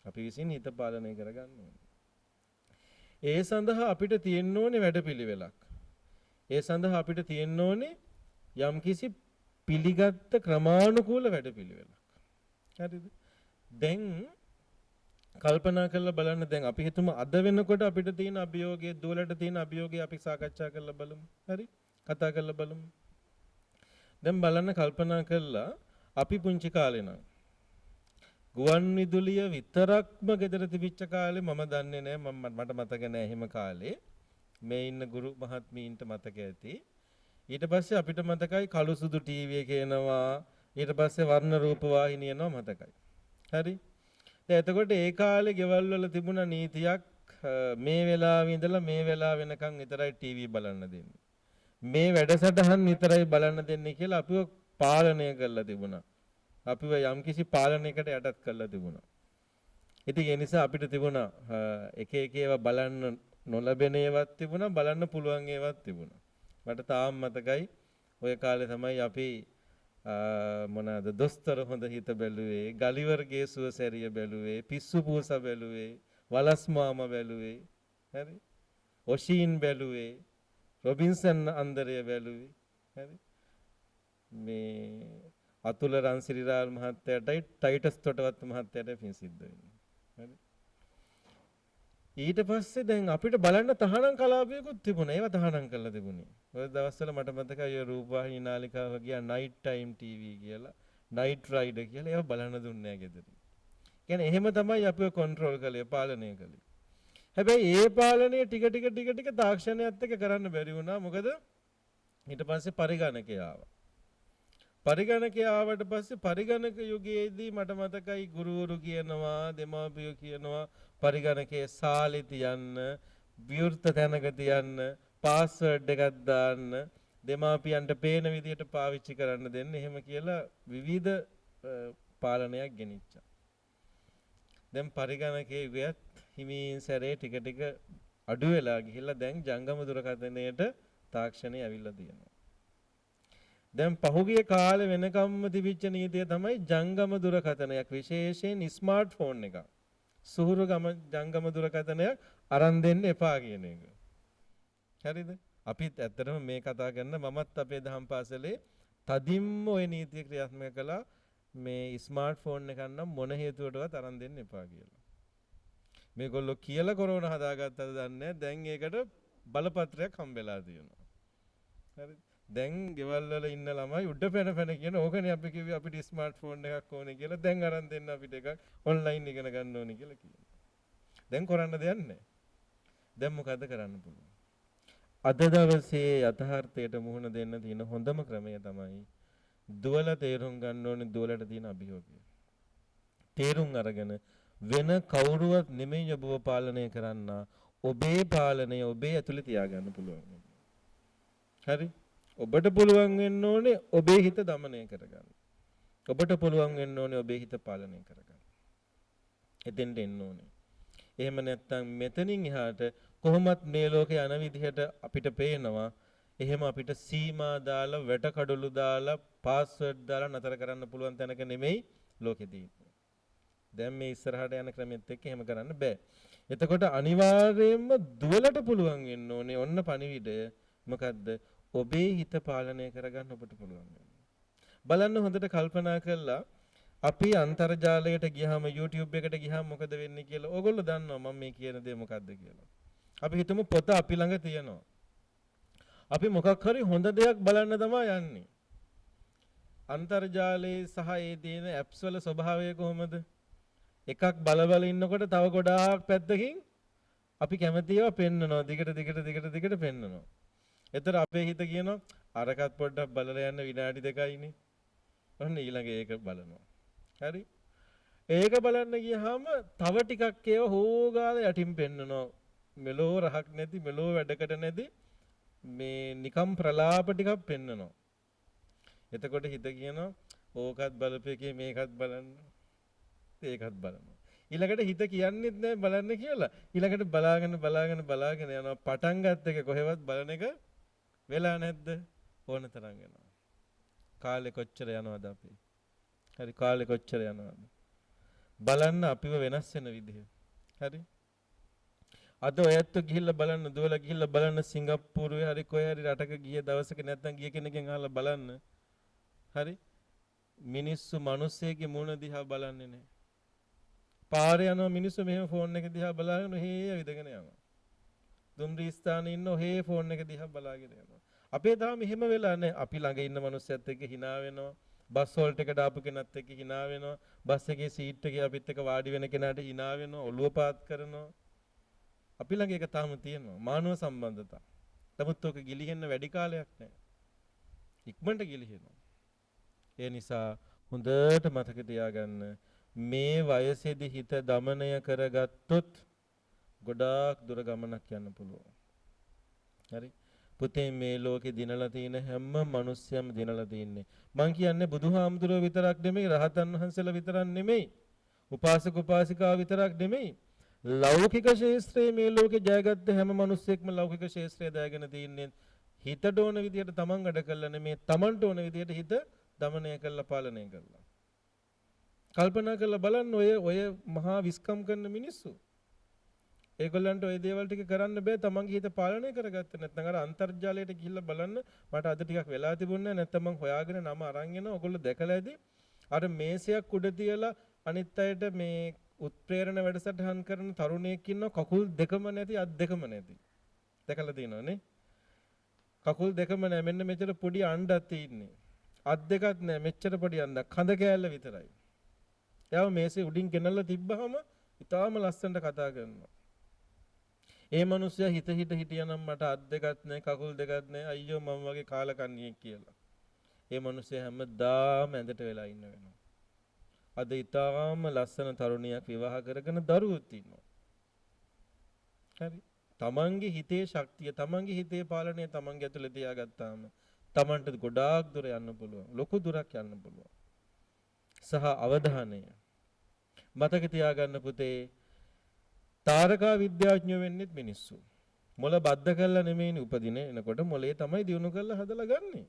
අපි විසින් හිත පාලනය කරගන්න ඕනේ. ඒ සඳහා අපිට තියෙන්න ඕනේ වැඩපිළිවෙලක්. ඒ සඳහා අපිට තියෙන්න ඕනේ යම්කිසි පිළිගත් ක්‍රමානුකූල වැඩපිළිවෙලක්. හරිද? දැන් කල්පනා කරලා බලන්න දැන් අපි හිතමු අද වෙනකොට අපිට තියෙන අභියෝගයේ දුවලට තියෙන අභියෝගය අපි සාකච්ඡා කරලා බලමු. හරි? කතා කරලා බලමු. දැන් බලන්න කල්පනා කරලා අපි පුංචි කාලේ නම් ගුවන් විදුලිය විතරක්ම ගෙදර තිබිච්ච කාලේ මම දන්නේ නැහැ මට මතක නැහැ එහෙම කාලේ මේ ඉන්න ගුරු මහත්මීන්ට මතක ඇති ඊට පස්සේ අපිට මතකයි කළු සුදු ටීවී එක එනවා. ඊට පස්සේ වර්ණ රූප වාහිනිය එනවා මතකයි. හරි. දැන් එතකොට ඒ කාලේ ගෙවල් වල තිබුණ නීතියක් මේ වෙලාවේ ඉඳලා මේ වෙලාව වෙනකන් විතරයි ටීවී බලන්න දෙන්නේ. මේ වැඩසටහන් විතරයි බලන්න දෙන්නේ කියලා අපිව පාලනය කරලා තිබුණා. අපිව යම්කිසි පාලනයකට යටත් කරලා තිබුණා. ඉතින් ඒ නිසා අපිට තිබුණා එක එක ඒවා බලන්න නොලැබෙන ඒවාත් තිබුණා බලන්න පුළුවන් ඒවාත් තිබුණා. මට තාම මතකයි ওই කාලේ තමයි අපි මොනවාද දොස්තර හොඳ හිත බැලුවේ, ගලිවර්ගේ සුවසැරිය බැලුවේ, පිස්සු පූසා බැලුවේ, වලස් මාමා බැලුවේ. හරි. ඔෂීන් බැලුවේ, රොබින්සන් අන්දරය බැලුවේ. හරි. මේ අතුල රන්සිරිරාල් මහත්තයාටයි ටයිටස් තොටවත් මහත්තයාටයි පින් සිද්ධ වෙන්නේ. හරි. ඊට පස්සේ දැන් අපිට බලන්න තහනම් කලාපයකුත් තිබුණා. ඒවා තහනම් කරලා තිබුණේ. ඔය දවස්වල මට මතකයි ඔය රූපවාහිනී නාලිකාව ගියා නයිට් ටයිම් ටීවී කියලා, නයිට් රයිඩර් කියලා ඒවා බලන්න දුන්නේ නැහැ ගෙදරින්. කියන්නේ එහෙම තමයි අපිව කන්ට්‍රෝල් කළේ, පාලනය කළේ. හැබැයි ඒ පාලනය ටික ටික තාක්ෂණයත් එක්ක කරන්න බැරි වුණා. මොකද ඊට පස්සේ පරිගණකය ආවා. පරිගණකය ආවට පස්සේ පරිගණක යුගයේදී මට මතකයි ගුරුවරු කියනවා, දෙමාපියෝ කියනවා පරිගණකයේ සාලේ තියන්න, විවෘත තැනක තියන්න, පාස්වර්ඩ් එකක් දාන්න, දෙමාපියන්ට පේන විදියට පාවිච්චි කරන්න දෙන්න. එහෙම කියලා විවිධ පාලනයක් ගෙනිච්චා. දැන් පරිගණකයේ යුගයත් හිමින් සැරේ ටික ටික අඩු වෙලා ගිහිල්ලා දැන් ජංගම දුරකථනයට තාක්ෂණය ඇවිල්ලා තියෙනවා. දැන් පහුගිය කාලේ වෙනකම්ම තිබිච්ච නීතිය තමයි ජංගම දුරකථනයක්, විශේෂයෙන් ස්මාර්ට්ෆෝන් එකක්, සුහුරු ජංගම දුරකථනයක් අරන් දෙන්න එපා කියන එක. හරිද? අපිත් ඇත්තටම මේ කතා කරන මමත් අපේ දහම් පාසලේ තදින්ම ওই නීතිය ක්‍රියාත්මක කළා. මේ ස්මාර්ට්ෆෝන් එකක් නම් මොන හේතුවටවත් අරන් දෙන්න එපා කියලා. මේගොල්ලෝ කියලා කොරෝනා හදාගත්තද දන්නේ. දැන් ඒකට බලපත්‍රයක් හම්බෙලා තියෙනවා. හරිද? දැන් ගෙවල් වල ඉන්න ළමයි උඩ පැන කියන ඕකනේ අපි කිව්වේ අපිට ස්මාර්ට්ෆෝන් එකක් ඕනේ කියලා. දැන් අරන් දෙන්න අපිට එකක් ඔන්ලයින් ඉගෙන ගන්න ඕනේ කියලා කියනවා. දැන් කරන්න දෙයක් නැහැ. දැන් මොකද කරන්න පුළුවන්? අද දවසේ යථාර්ථයට මුහුණ දෙන්න තියෙන හොඳම ක්‍රමය තමයි දුවලා තේරුම් ගන්න ඕනේ දුවලට තියෙන අභියෝගය. තේරුම් අරගෙන වෙන කවුරුවත් නෙමෙයි ඔබව පාලනය කරන්න, ඔබේ පාලනය ඔබේ ඇතුලේ තියාගන්න පුළුවන්. හරි? ඔබට පුළුවන් වෙන්න ඕනේ ඔබේ හිත দমনය කරගන්න. ඔබට පුළුවන් වෙන්න ඕනේ ඔබේ හිත පාලනය කරගන්න. එතෙන්ට එන්න ඕනේ. එහෙම නැත්නම් මෙතනින් එහාට කොහොමත් මේ ලෝකේ යන විදිහට අපිට පේනවා. එහෙම අපිට සීමා දාලා, වැටකඩලු දාලා, පාස්වර්ඩ් දාලා නතර කරන්න පුළුවන් තැනක නෙමෙයි ලෝකෙදී. දැන් මේ ඉස්සරහට යන ක්‍රමෙත් එක්ක එහෙම කරන්න බෑ. එතකොට අනිවාර්යයෙන්ම දුවලට පුළුවන් වෙන්න ඕනේ. ඔන්න පණිවිඩය මොකද්ද? ඔබේ හිත පාලනය කරගන්න ඔබට පුළුවන් වෙනවා. බලන්න හොඳට කල්පනා කරලා අපි අන්තර්ජාලයට ගියාම YouTube එකට ගියාම මොකද වෙන්නේ කියලා ඕගොල්ලෝ දන්නවා මම මේ කියන දේ මොකද්ද කියලා. අපි හිතමු පොත අපි ළඟ තියෙනවා. අපි මොකක් හරි හොඳ දෙයක් බලන්න තමයි යන්නේ. අන්තර්ජාලයේ සහ ඒ තියෙන ඇප්ස් වල ස්වභාවය කොහොමද? එකක් බල ඉන්නකොට තව ගොඩාක් පැත්තකින් අපි කැමති ඒවා පෙන්නනවා. දිගට පෙන්නනවා. එතන අපේ හිත කියනවා අරකට පොඩ්ඩක් බලලා යන්න විනාඩි 2යිනේ. ඔන්න ඊළඟ ඒක බලනවා. හරි? ඒක බලන්න ගියාම තව ටිකක් ඒව හොගාලා යටින් පෙන්නනවා. මෙලෝ රහක් නැති, මෙලෝ වැඩකට නැති මේ නිකම් ප්‍රලාප ටිකක් පෙන්නනවා. එතකොට හිත කියනවා ඕකත් බලපෙකේ මේකත් බලන්න. ඒකත් බලනවා. ඊළඟට හිත කියන්නේත් නැහැ බලන්න කියලා. ඊළඟට බලාගෙන යනවා. පටන් ගත්ත එක කොහෙවත් බලන එක වෙලා නැද්ද? ඕන තරම් යනවා. කාලේ කොච්චර යනවද අපි? හරි කාලේ කොච්චර යනවද? බලන්න අපිව වෙනස් වෙන විදිහ. හරි? අද ඔයත් ගිහිල්ලා බලන්න, දුවලා ගිහිල්ලා බලන්න සිංගප්පූරුවේ හරි කොහේ හරි රටක ගිය දවසක නැත්නම් ගිය කෙනකින් අහලා බලන්න. හරි? මිනිස්සු මිනිස්සෙගේ මුණ දිහා බලන්නේ නැහැ. පාරේ යනවා මිනිස්සු මෙහෙම ෆෝන් එක දිහා බලාගෙන හේ ඇවිදගෙන යනවා. දුම්රිය ස්ථානයේ ඉන්න ඔහේ ෆෝන් එක දිහා බලාගෙන යනවා. අපේ තාම එහෙම වෙලා නැහැ. අපි ළඟ ඉන්න මනුස්සයත් එක්ක hina වෙනවා. බස් වලට එකට ආපු කෙනත් එක්ක hina වෙනවා. බස් එකේ සීට් එකේ අපිත් එක්ක වාඩි වෙන කෙනාට hina වෙනවා. ඔළුව පාත් කරනවා. අපි ළඟ ඒක තාම තියෙනවා. මානව සම්බන්ධතා. නමුත් ඔක ගිලිහෙන්න වැඩි කාලයක් නැහැ. ඉක්මනට ගිලිහෙනවා. ඒ නිසා හොඳට මතක තියාගන්න මේ වයසේදී හිත দমনය කරගත්තොත් ගොඩාක් දුර ගමනක් යන්න පුළුවන්. හරි. පුතේ මේ ලෝකේ දිනලා තියෙන හැම මිනිස්සයම දිනලා තින්නේ. මං කියන්නේ බුදුහාමුදුරුවෝ විතරක් නෙමෙයි රහතන් වහන්සේලා විතරක් නෙමෙයි. උපාසක උපාසිකා විතරක් නෙමෙයි. ලෞකික ශාස්ත්‍රයේ මේ ලෝකේ ජයගත්ත හැම මිනිස්සෙක්ම ලෞකික ශාස්ත්‍රය දාගෙන තින්නේ හිතට ඕන විදිහට තමන් වැඩ කළා නෙමෙයි තමන්ට ඕන විදිහට හිත দমনය කරලා පාලනය කරලා. කල්පනා කරලා බලන්න ඔය මහා විස්කම් කරන මිනිස්සු. ඒගොල්ලන්ට ওই දේවල් ටික කරන්න බෑ තමන්ගේ හිත පාලනය කරගත්තේ නැත්නම් අර අන්තර්ජාලයට ගිහිල්ලා බලන්න මට අද ටිකක් වෙලා තිබුණේ නැත්නම් මං හොයාගෙන නම අරන් එනවා ඔයගොල්ලෝ දැකලා ඇති අර මේසයක් උඩ තියලා අනිත් අයට මේ උත්ප්‍රේරණ වැඩසටහන් කරන තරුණයෙක් ඉන්නවා කකුල් දෙකම නැති අත් දෙකම නැති දැකලා තියෙනවනේ කකුල් දෙකම නැහැ මෙන්න මෙච්චර පොඩි අණ්ඩක් තියෙන්නේ අත් දෙකක් නැහැ මෙච්චර පොඩි අණ්ඩක් කඳ කෑල්ල විතරයි එයාව මේසේ උඩින් ගෙනල්ලා තිබ්බහම ඉතාලම ලස්සනට කතා කරනවා ඒ මිනිස්සයා හිටියනම් මට අත් දෙකක් නැහැ කකුල් දෙකක් නැහැ අයියෝ මම වගේ කාලකන්ණියෙක් කියලා. ඒ මිනිස්සයා හැමදාම ඇඳට වෙලා ඉන්න වෙනවා. අද ඊටාම ලස්සන තරුණියක් විවාහ කරගෙන දරුවොත් ඉන්නවා. හරි. තමන්ගේ හිතේ ශක්තිය, තමන්ගේ හිතේ පාලනය තමන්ගේ ඇතුලේ තියාගත්තාම තමන්ට ගොඩාක් දුර යන්න පුළුවන්. ලොකු දුරක් යන්න පුළුවන්. සහ අවධානය. මතක තියාගන්න පුතේ තාරකා විද්‍යාඥයෝ වෙන්නෙත් මිනිස්සු. මොළ බද්ධ කරලා නෙමෙයිනේ උපදිනේ එනකොට මොළේ තමයි දියුණු කරලා හදලා ගන්නෙ.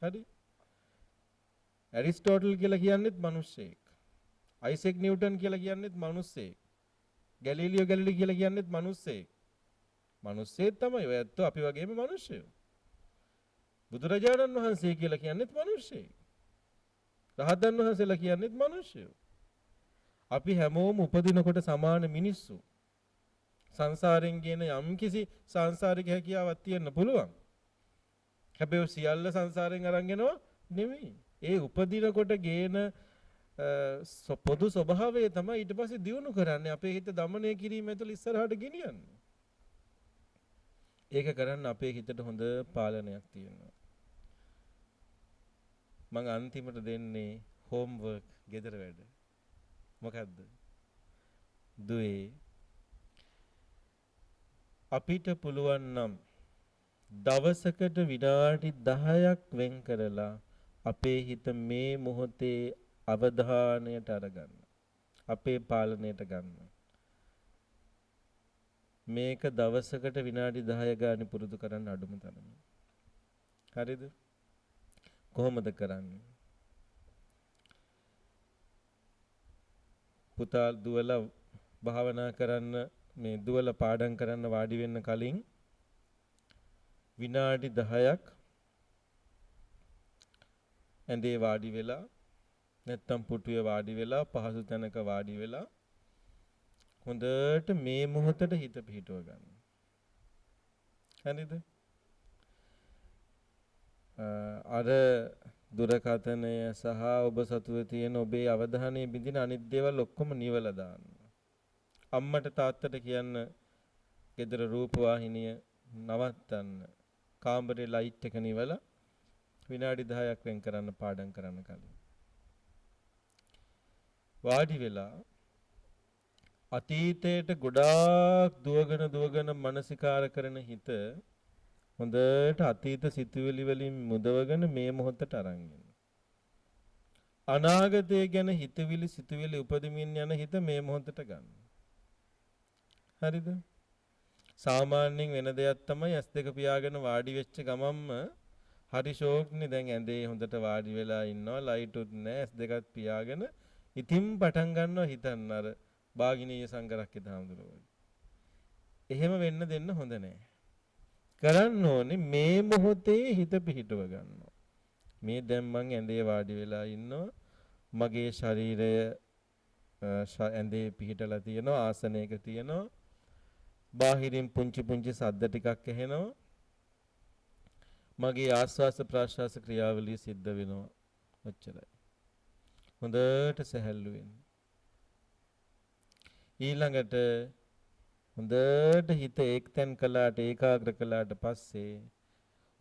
හරි. ඇරිස්ටෝටල් කියලා කියන්නේත් මිනිස්සෙක්. අයිසෙක් නිව්ටන් කියලා කියන්නේත් මිනිස්සෙක්. ගැලීලියෝ ගැලීලි කියලා කියන්නේත් මිනිස්සෙක්. මිනිස්සෙක් තමයි ඔය ඇත්තෝ අපි වගේම මිනිස්සයෝ. බුදුරජාණන් වහන්සේ කියලා කියන්නේත් මිනිස්සෙක්. රහතන් වහන්සේලා කියන්නේත් මිනිස්සයෝ. අපි හැමෝම උපදිනකොට සමාන මිනිස්සු. සංසාරයෙන් කියන යම්කිසි සංසාරික හැකියාවක් තියෙන්න පුළුවන්. හැබැයි සියල්ල සංසාරයෙන් අරන් එනවා නෙමෙයි. ඒ උපදිනකොට ගේන පොදු ස්වභාවය තමයි ඊට පස්සේ දියුණු කරන්නේ. අපේ හිත দমনය කිරීම ඇතුළේ ඉස්සරහට ගෙනියන්නේ. ඒක කරන්න අපේ හිතට හොඳ පාලනයක් තියෙනවා. මම අන්තිමට දෙන්නේ හෝම්වර්ක් ගෙදර වැඩ. මොකද්ද? දුවේ අපිට පුළුවන් නම් දවසකට විනාඩි 10ක් වෙන් කරලා අපේ හිත මේ මොහොතේ අවධානයට අරගන්න. අපේ පාලනයට ගන්න. මේක දවසකට විනාඩි 10 ගානේ පුරුදු කරන්න අඩුම තරමේ. හරිද? කොහොමද කරන්නේ? පුතා දුවලා භාවනා කරන්න මේ දුවලා පාඩම් කරන්න වාඩි වෙන්න කලින් විනාඩි 10ක් ඇඳේ වාඩි වෙලා නැත්තම් පුටුවේ වාඩි වෙලා පහසු තැනක වාඩි වෙලා හොඳට මේ මොහොතට හිත පිහිටව ගන්න. හරිද? අර දුරකථනය සහ ඔබ සතුවේ තියෙන ඔබේ අවධානය බිඳින අනිත් දේවල් ඔක්කොම නිවලා දාන්න. අම්මට තාත්තට කියන්න ගෙදර රූපවාහිනිය නවත්තන්න. කාමරේ ලයිට් එක නිවලා විනාඩි 10ක් වෙන් කරන්න පාඩම් කරන්න කලින්. වාඩි වෙලා අතීතයට ගොඩාක් දුවගෙන මනසිකාර කරන හිත හොඳට අතීත සිතුවිලි වලින් මුදවගෙන මේ මොහොතට අරන් එන්න. අනාගතය ගැන සිතුවිලි උපදමින් යන හිත මේ මොහොතට ගන්න. හරිද? සාමාන්‍යයෙන් වෙන දෙයක් තමයි S2 පියාගෙන වාඩි වෙච්ච ගමම්ම හරි ෂෝක්නේ දැන් ඇඳේ හොඳට වාඩි වෙලා ඉන්නවා ලයිට් උත් නැහැ S2ත් පියාගෙන ඉතින් පටන් ගන්නවා හිතන්න අර බාගිනීය සංගරක්කේ හාමුදුරුවෝ. එහෙම වෙන්න දෙන්න හොඳ නැහැ. කරන්න ඕනේ මේ මොහොතේ හිත පිහිටව ගන්නවා. මේ දැන් මං ඇඳේ වාඩි වෙලා ඉන්නවා. මගේ ශරීරය ඇඳේ පිහිටලා තියෙනවා ආසනයක තියෙනවා. බාහිරින් පුංචි සද්ද ටිකක් ඇහෙනවා. මගේ ආස්වාස ප්‍රාශ්වාස ක්‍රියාවලිය සිද්ධ වෙනවා. ඔච්චරයි. හොඳට සැහැල්ලු වෙන්න. ඊළඟට හොඳට හිත ඒකතෙන් කළාට ඒකාග්‍ර කළාට පස්සේ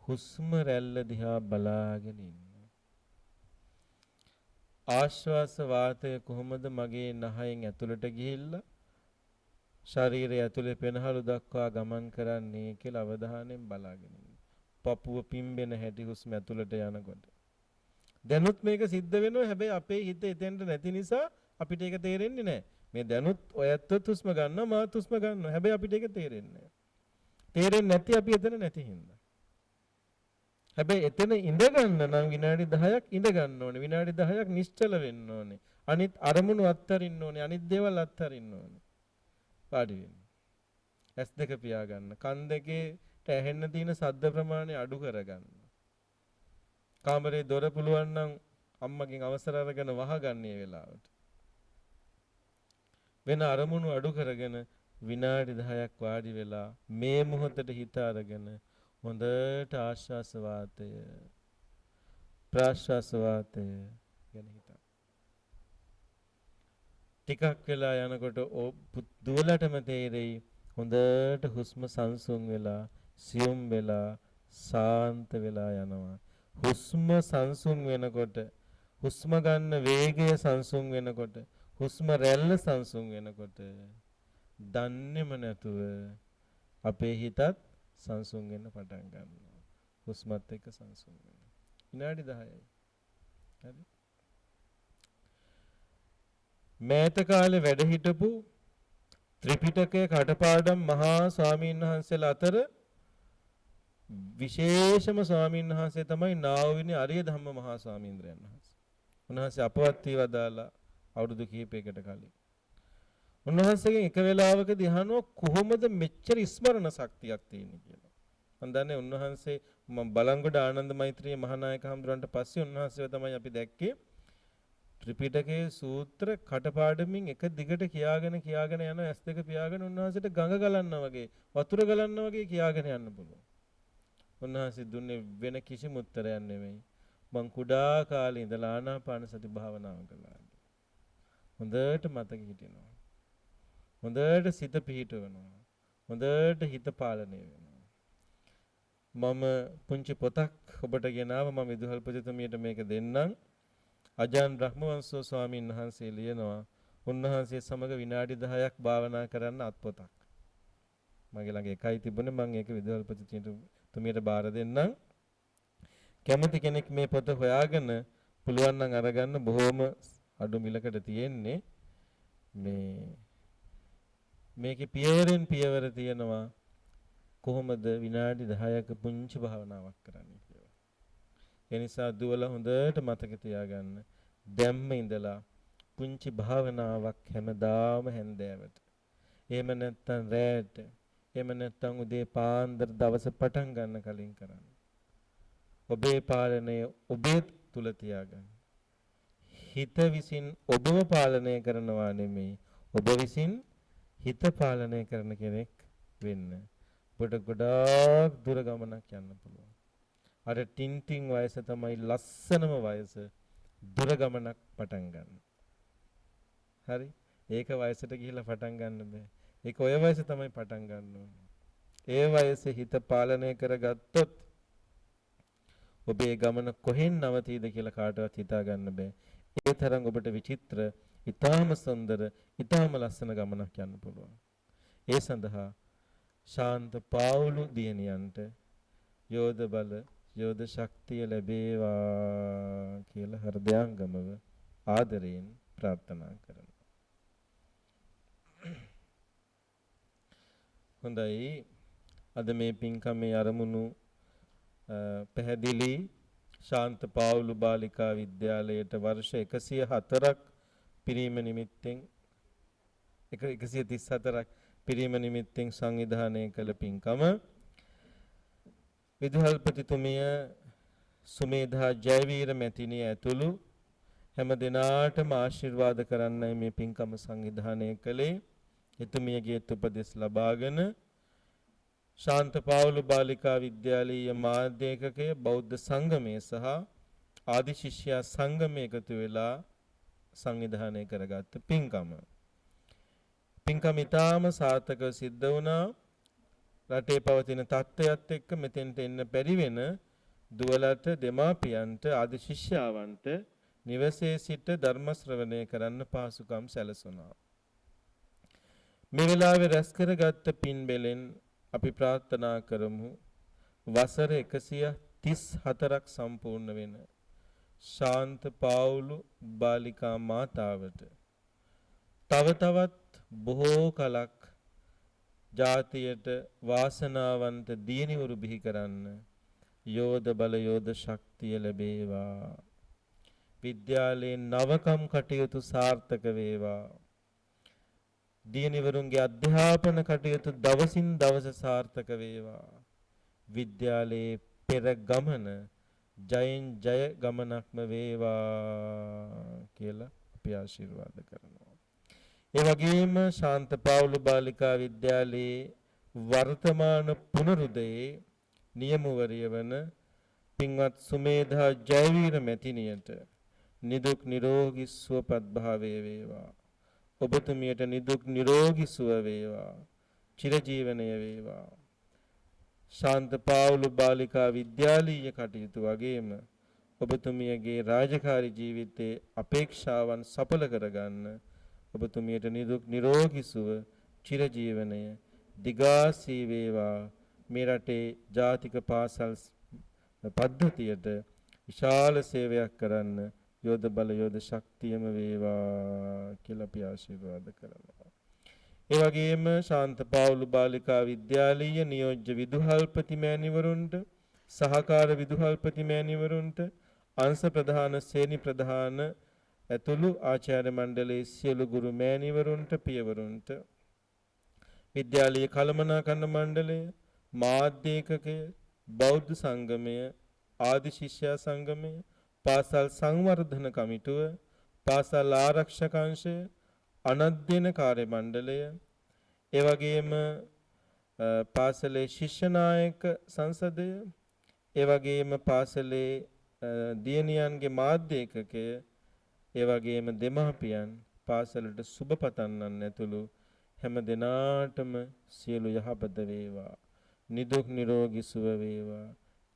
හුස්ම රැල්ල දිහා බලාගෙන ඉන්න. ආශ්වාස වාතය කොහොමද මගේ නහයෙන් ඇතුළට ගිහිල්ලා ශරීරය ඇතුලේ පෙනහළු දක්වා ගමන් කරන්නේ කියලා අවධානයෙන් බලාගෙන ඉන්න. පපුව පිම්බෙන හැටි හුස්ම ඇතුළට යනකොට. දැනුත් මේක සිද්ධ වෙනවා. හැබැයි අපේ හිත එතෙන්ට නැති නිසා අපිට ඒක තේරෙන්නේ නැහැ. මේ දැනුත් ඔයත්වත් හුස්ම ගන්නවා මාත් හුස්ම ගන්නවා. හැබැයි අපිට ඒක තේරෙන්නේ නැහැ. තේරෙන්නේ නැති අපි එතන නැති හින්දා. හැබැයි එතන ඉඳ ගන්න නම් විනාඩි 10ක් ඉඳ ගන්න ඕනේ. විනාඩි 10ක් නිශ්චල වෙන්න ඕනේ. අනිත් අරමුණු අත්හරින්න ඕනේ. අනිත් දේවල් අත්හරින්න ඕනේ. පාඩි වෙන්න. S2 පියාගන්න. කන් දෙකේට ඇහෙන්න තියෙන ශබ්ද ප්‍රමාණය අඩු කරගන්න. කාමරේ දොර පුළුවන් නම් අම්මගෙන් අවසර අරගෙන වහගන්න මේ වෙලාවට. වෙන අරමුණු අඩු කරගෙන විනාඩි 10ක් වාඩි වෙලා මේ මොහොතට හිත අරගෙන හොඳට ආශ්වාස වාතය ප්‍රාශ්වාස වාතය ගැන හිතන්න. ටිකක් වෙලා යනකොට දුවලටම තේරෙයි හොඳට හුස්ම සංසුන් වෙලා සියුම් වෙලා සාන්ත වෙලා යනවා. හුස්ම සංසුන් වෙනකොට හුස්ම ගන්න වේගය සංසුන් වෙනකොට හුස්ම රැල්ල සංසුන් වෙනකොට දන්නේම නැතුව අපේ හිතත් සංසුන් වෙන්න පටන් ගන්නවා. හුස්මත් එක්ක සංසුන් වෙනවා. විනාඩි 10යි. හරි. මෑත කාලේ වැඩ හිටපු ත්‍රිපිටකයේ කටපාඩම් මහා ස්වාමීන් වහන්සේලා අතර විශේෂම ස්වාමීන් වහන්සේ තමයි නාවවිනි අරිය ධම්ම මහා ස්වාමීන්ද්‍රයන් වහන්සේ. උන්වහන්සේ අපවත් වී වදාලා අවුරුදු කිහිපයකට කලින්. උන්වහන්සේගෙන් එක වෙලාවකදී අහනවා කොහොමද මෙච්චර ස්මරණ ශක්තියක් තියෙන්නේ කියලා. මම දන්නේ උන්වහන්සේ බලංගොඩ ආනන්ද මෛත්‍රී මහානායක හඳුරන්ට පස්සේ උන්වහන්සේව තමයි අපි දැක්කේ ත්‍රිපිටකයේ සූත්‍ර කටපාඩමින් එක දිගට කියාගෙන යන S2 පියාගෙන උන්වහන්සේට ගඟ ගලන්නා වගේ වතුර ගලන්නා වගේ කියාගෙන යන්න පුළුවන්. උන්වහන්සේ දුන්නේ වෙන කිසිම උත්තරයක් නෙමෙයි. මං කුඩා කාලේ ඉඳලා ආනාපාන සති භාවනාව කළා. හොඳට මතක හිටිනවා. හොඳට සිත පිහිටවනවා. හොඳට හිත පාලනය වෙනවා. මම පුංචි පොතක් ඔබට ගෙනාව මම විදුහල්පතිතුමියට මේක දෙන්නම්. අජාන් බ්‍රහ්මවංශෝ ස්වාමීන් වහන්සේ ලියනවා උන්වහන්සේ සමග විනාඩි 10ක් භාවනා කරන්න අත්පොතක්. මගේ ළඟ එකයි තිබුණේ මම ඒක විදුහල්පතිතුමියට බාර දෙන්නම්. කැමති කෙනෙක් මේ පොත හොයාගෙන පුළුවන් නම් අරගන්න බොහොම අඩු මිලකට තියෙන්නේ. මේකේ පියවරෙන් පියවර තියෙනවා කොහොමද විනාඩි 10ක පුංචි භාවනාවක් කරන්නේ කියලා. ඒ නිසා දුවලා හොඳට මතක තියාගන්න. දැම්ම ඉඳලා පුංචි භාවනාවක් හැමදාම හැන්දෑවට. එහෙම නැත්නම් රැට. එහෙම නැත්නම් උදේ පාන්දර දවස පටන් ගන්න කලින් කරන්න. ඔබේ පාලනය ඔබේ තුල තියාගන්න. හිත විසින් ඔබව පාලනය කරනවා නෙමෙයි ඔබ විසින් හිත පාලනය කරන කෙනෙක් වෙන්න. ඔබට ගොඩාක් දුර ගමනක් යන්න පුළුවන්. අර ටින්ටින් වයස තමයි ලස්සනම වයස. දුර ගමනක් පටන් ගන්න. හරි? ඒක වයසට ගිහිල්ලා පටන් ගන්න බෑ. ඒක ඔය වයසේ තමයි පටන් ගන්න ඕනේ. ඒ වයසේ හිත පාලනය කරගත්තොත් ඔබේ ගමන කොහෙන් නවතීද කියලා කාටවත් හිතා ගන්න බෑ. ඒ තරම් ඔබට විචිත්‍ර, ඊටාම සුන්දර, ඊටාම ලස්සන ගමනක් යන්න පුළුවන්. ඒ සඳහා ශාන්ත පාවුලු දියණියන්ට යෝධ බල, යෝධ ශක්තිය ලැබේවා කියලා හෘදයාංගමව ආදරයෙන් ප්‍රාර්ථනා කරනවා. හොඳයි. අද මේ පින්කමේ අරමුණු පැහැදිලි. ශාන්ත පාවුලු බාලිකා විද්‍යාලයට වර්ෂ 104ක් පිරීම නිමිත්තෙන් 134ක් පිරීම නිමිත්තෙන් සංවිධානය කළ පින්කම විදුහල්පතිතුමිය සුමේධා ජයවීර මැතිණිය ඇතුළු හැම දිනාටම ආශිර්වාද කරන්නයි මේ පින්කම සංවිධානය කළේ. එතුමියගේ උපදෙස් ලබාගෙන ශාන්ත පාවුලු බාලිකා විද්‍යාලීය මාධ්‍ය ඒකකයේ බෞද්ධ සංගමය සහ ආදි ශිෂ්‍යයා සංගමය එකතු වෙලා සංවිධානය කරගත්ත පින්කම. පින්කම ඉතාම සාර්ථකව සිද්ධ වුණා. රටේ පවතින තත්ත්වයත් එක්ක මෙතෙන්ට එන්න බැරි වෙන දුවලට දෙමාපියන්ට ආදි ශිෂ්‍යාවන්ට නිවසේ සිට ධර්ම ශ්‍රවණය කරන්න පහසුකම් සැලසුණා. මේ වෙලාවේ රැස් කරගත්ත පින් බෙලෙන් අපි ප්‍රාර්ථනා කරමු වසර 134ක් සම්පූර්ණ වෙන ශාන්ත පාවුලු බාලිකා මාතාවට තව තවත් බොහෝ කලක් ජාතියට වාසනාවන්ත දියණිවරු බිහි කරන්න යෝධ බල යෝධ ශක්තිය ලැබේවා. විද්‍යාලයේ නවකම් කටයුතු සාර්ථක වේවා. දියණිවරුන්ගේ අධ්‍යාපන කටයුතු දවසින් දවස සාර්ථක වේවා. විද්‍යාලයේ පෙර ගමන ජයෙන් ජය ගමනක්ම වේවා කියලා අපි ආශිර්වාද කරනවා. ඒ වගේම ශාන්ත පාවුලු බාලිකා විද්‍යාලයේ වර්තමාන පුනරුදයේ නියමුවරිය වන පින්වත් සුමේධා ජයවීර මැතිණියට නිදුක් නිරෝගී සුවපත් භාවය වේවා. ඔබතුමියට නිදුක් නිරෝගී සුව වේවා. චිරජීවනය වේවා. ශාන්ත පාවුලු බාලිකා විද්‍යාලීය කටයුතු වගේම ඔබතුමියගේ රාජකාරී ජීවිතයේ අපේක්ෂාවන් සඵල කරගන්න ඔබතුමියට නිදුක් නිරෝගී සුව චිරජීවනය දිගාසී වේවා. මේ රටේ ජාතික පාසල් පද්ධතියට විශාල සේවයක් කරන්න යෝධ බල යෝධ ශක්තියම වේවා කියලා අපි ආශිර්වාද කරනවා. ඒ වගේම ශාන්ත පාවුලු බාලිකා විද්‍යාලීය නියෝජ්‍ය විදුහල්පති මෑණිවරුන්ට සහකාර විදුහල්පති මෑණිවරුන්ට අංශ ප්‍රධාන ශ්‍රේණි ප්‍රධාන ඇතුළු ආචාර්ය මණ්ඩලයේ සියලු ගුරු මෑණිවරුන්ට පියවරුන්ට විද්‍යාලීය කළමනාකරණ මණ්ඩලය මාධ්‍ය ඒකකය බෞද්ධ සංගමය ආදි ශිෂ්‍යා සංගමය පාසල් සංවර්ධන කමිටුව පාසල් ආරක්ෂක අංශය අනධ්‍යයන කාර්ය මණ්ඩලය ඒ වගේම පාසලේ ශිෂ්‍ය නායක සංසදය ඒ වගේම පාසලේ දියණියන්ගේ මාධ්‍ය ඒකකය ඒ වගේම දෙමාපියන් පාසලට සුබ පතන්නන් ඇතුළු හැම දිනාටම සියලු යහපත වේවා. නිදුක් නිරෝගී සුව වේවා.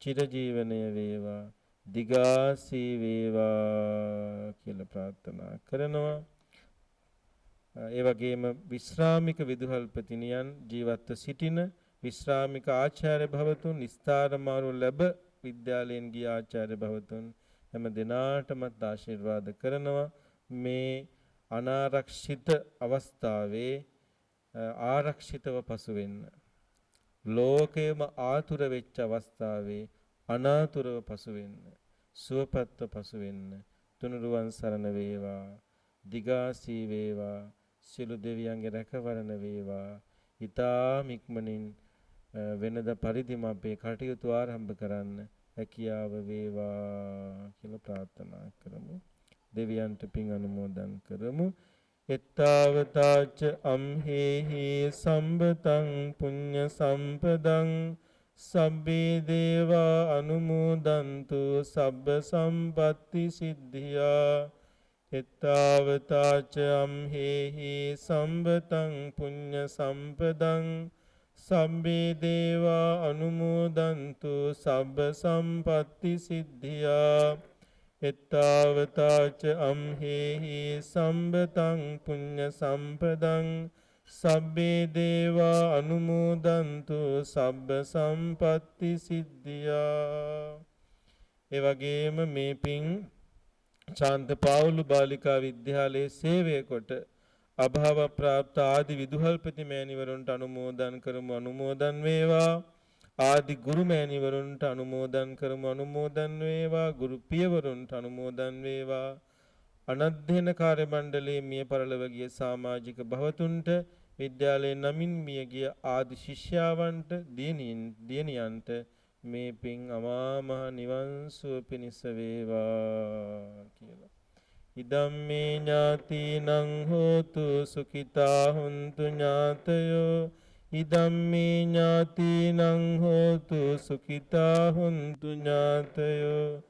චිරජීවනය වේවා. දිගාසී වේවා කියලා ප්‍රාර්ථනා කරනවා. ඒ වගේම විශ්‍රාමික විදුහල්පතිනියන් ජීවත්ව සිටින විශ්‍රාමික ආචාර්ය භවතුන් විස්තර මාරු ලැබ විද්‍යාලයෙන් ගිය ආචාර්ය භවතුන් හැම දිනාටමත් ආශිර්වාද කරනවා. මේ අනාරක්ෂිත අවස්ථාවේ ආරක්ෂිතව පසු වෙන්න. ලෝකයේම ආතුර වෙච්ච අවස්ථාවේ අනාතුරව පසු වෙන්න. සුවපත්ව පසු වෙන්න. තුනුරුවන් සරණ වේවා. දිගාසී වේවා. සියලු දෙවියන්ගේ රැකවරණ වේවා. ඊ타ම ඉක්මනින් වෙනද පරිදිම අපේ කටයුතු ආරම්භ කරන්න හැකියාව වේවා කියලා ප්‍රාර්ථනා කරමු. දෙවියන්ට පින් අනුමෝදන් කරමු. එත්තාවතාච අම්හෙහි සම්බතං පුඤ්ඤ සම්පදං සබ්බේ දේවා අනුමෝදන්තු සබ්බ සම්පatti සිද්ධියා. එත්තාවතාච අම්හෙහි සම්බතං පුඤ්ඤ සම්පදං සබ්බේ දේවා අනුමෝදන්තු සබ්බ සම්පatti සිද්ධියා. එත්තාවතාච අම්හෙහි සම්බතං පුඤ්ඤ සම්පදං සබ්බේ දේවා අනුමෝදන්තු සබ්බ සම්පatti සිද්ධියා. ඒ වගේම මේ පින් ශාන්ත පාවුලු බාලිකා විද්‍යාලයේ සේවය කොට අභාව ප්‍රාප්ත ආදි විදුහල්පති මෑණිවරුන්ට අනුමෝදන් කරමු. අනුමෝදන් වේවා. ආදි ගුරු මෑණිවරුන්ට අනුමෝදන් කරමු. අනුමෝදන් වේවා. ගුරු පියවරුන්ට අනුමෝදන් වේවා. අනධ්‍යයන කාර්ය මණ්ඩලයේ මිය පරලොව ගිය සමාජික භවතුන්ට විද්‍යාලයේ නමින් මිය ගිය ආදි ශිෂ්‍යාවන්ට දියණියන්ට මේ පින් අමා මහ නිවන් සුව පිණිස වේවා කියලා. ඉදම්මේ ඥාතිනං හෝතු සුඛිතා හුන්තු ඥාතයෝ. ඉදම්මේ ඥාතිනං හෝතු සුඛිතා හුන්තු ඥාතයෝ.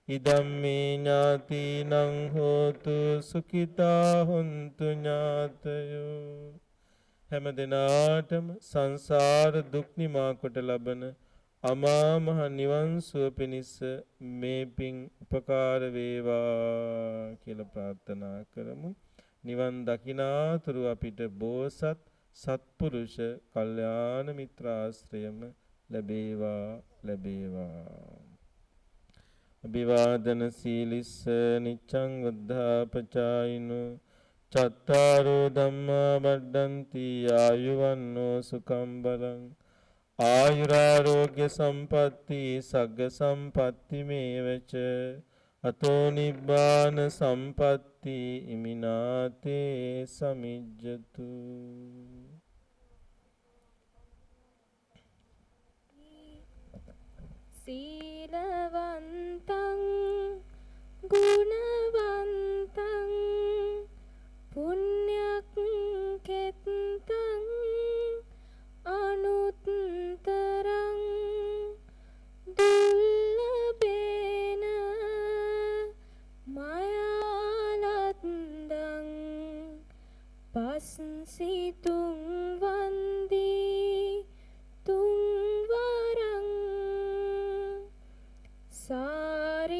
ඉදම්මේ ඥාතිනං හෝතු සුඛිතා හුන්තු ඥාතයෝ. හැම දිනාටම සංසාර දුක් නිමා කොට ලබන අමා මහ නිවන් සුව පිණිස මේ පින් උපකාර වේවා කියලා ප්‍රාර්ථනා කරමු. නිවන් දකිනාතුරු අපිට බෝසත් සත්පුරුෂ කල්යාණ මිත්‍රාශ්‍රයම ලැබේවා ලැබේවා. අභිවාදන සීලිස්ස නිච්ඡං වද්ධාපචායිනෝ චත්තාරෝ ධම්මා වඩ්ඩಂತಿ ආයුවන්නෝ සුඛං බලං ආයුරාෝග්‍ය සම්පatti සග්ග සම්පatti මේවච අතෝ නිබ්බාන සම්පatti ඉමිනාතේ සමිජ්ජතු. සීලවන්තං ගුණවන්තං පුඤ්ඤක් කෙත්තං අනුත්තරං දුල්ලභේන මයාලද්දං පස්සිතුං වන්දී තුන්වරං සාරිපුත්තාදී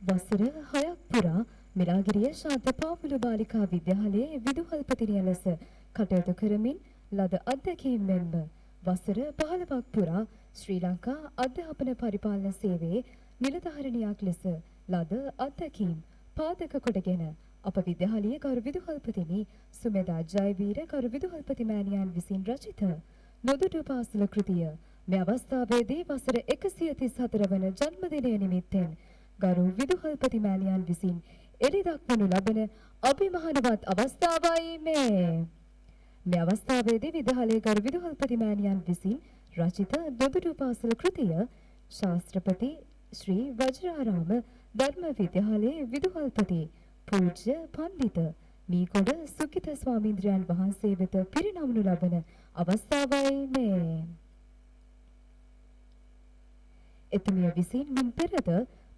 වසර 6ක් පුරා මිලාගිරිය ශාන්ත පාවුල බාලිකා විද්‍යාලයේ විදුහල්පතිනිය ලෙස කටයුතු කරමින් ලද අත්දැකීම් මෙන්ම වසර 15ක් පුරා ශ්‍රී ලංකා අධ්‍යාපන පරිපාලන සේවයේ නිලධාරිනියක් ලෙස ලද අත්දැකීම් පාදක කොටගෙන අප විද්‍යාලයේ ගරු විදුහල්පතිනි සුමෙදා ජයවීර ගරු විදුහල්පති මෑණියන් විසින් රචිත නොදුටු පාසල කෘතිය මේ අවස්ථාවේදී වසර 134 වන ජන්මදිනය නිමිත්තෙන් ගරු විදුහල්පති මෑණියන් විසින් එළි දක්වනු ලබන අභිමානවත් අවස්ථාවයි මේ අවස්ථාවේදී විද්‍යාලයේ ගරු විදුහල්පති මෑණියන් විසින් රචිත නොදුටු පාසල කෘතිය ශාස්ත්‍රපති ශ්‍රී වජිරාරාම ධර්ම විද්‍යාලයේ විදුහල්පති පූජ්‍ය පණ්ඩිත මීකොඩ සුකිත ස්වාමීන්ද්‍රයන් වහන්සේ වෙත පිරිනමනු ලබන අවස්ථාවයි මේ. එතුමිය විසින් මින් පෙරද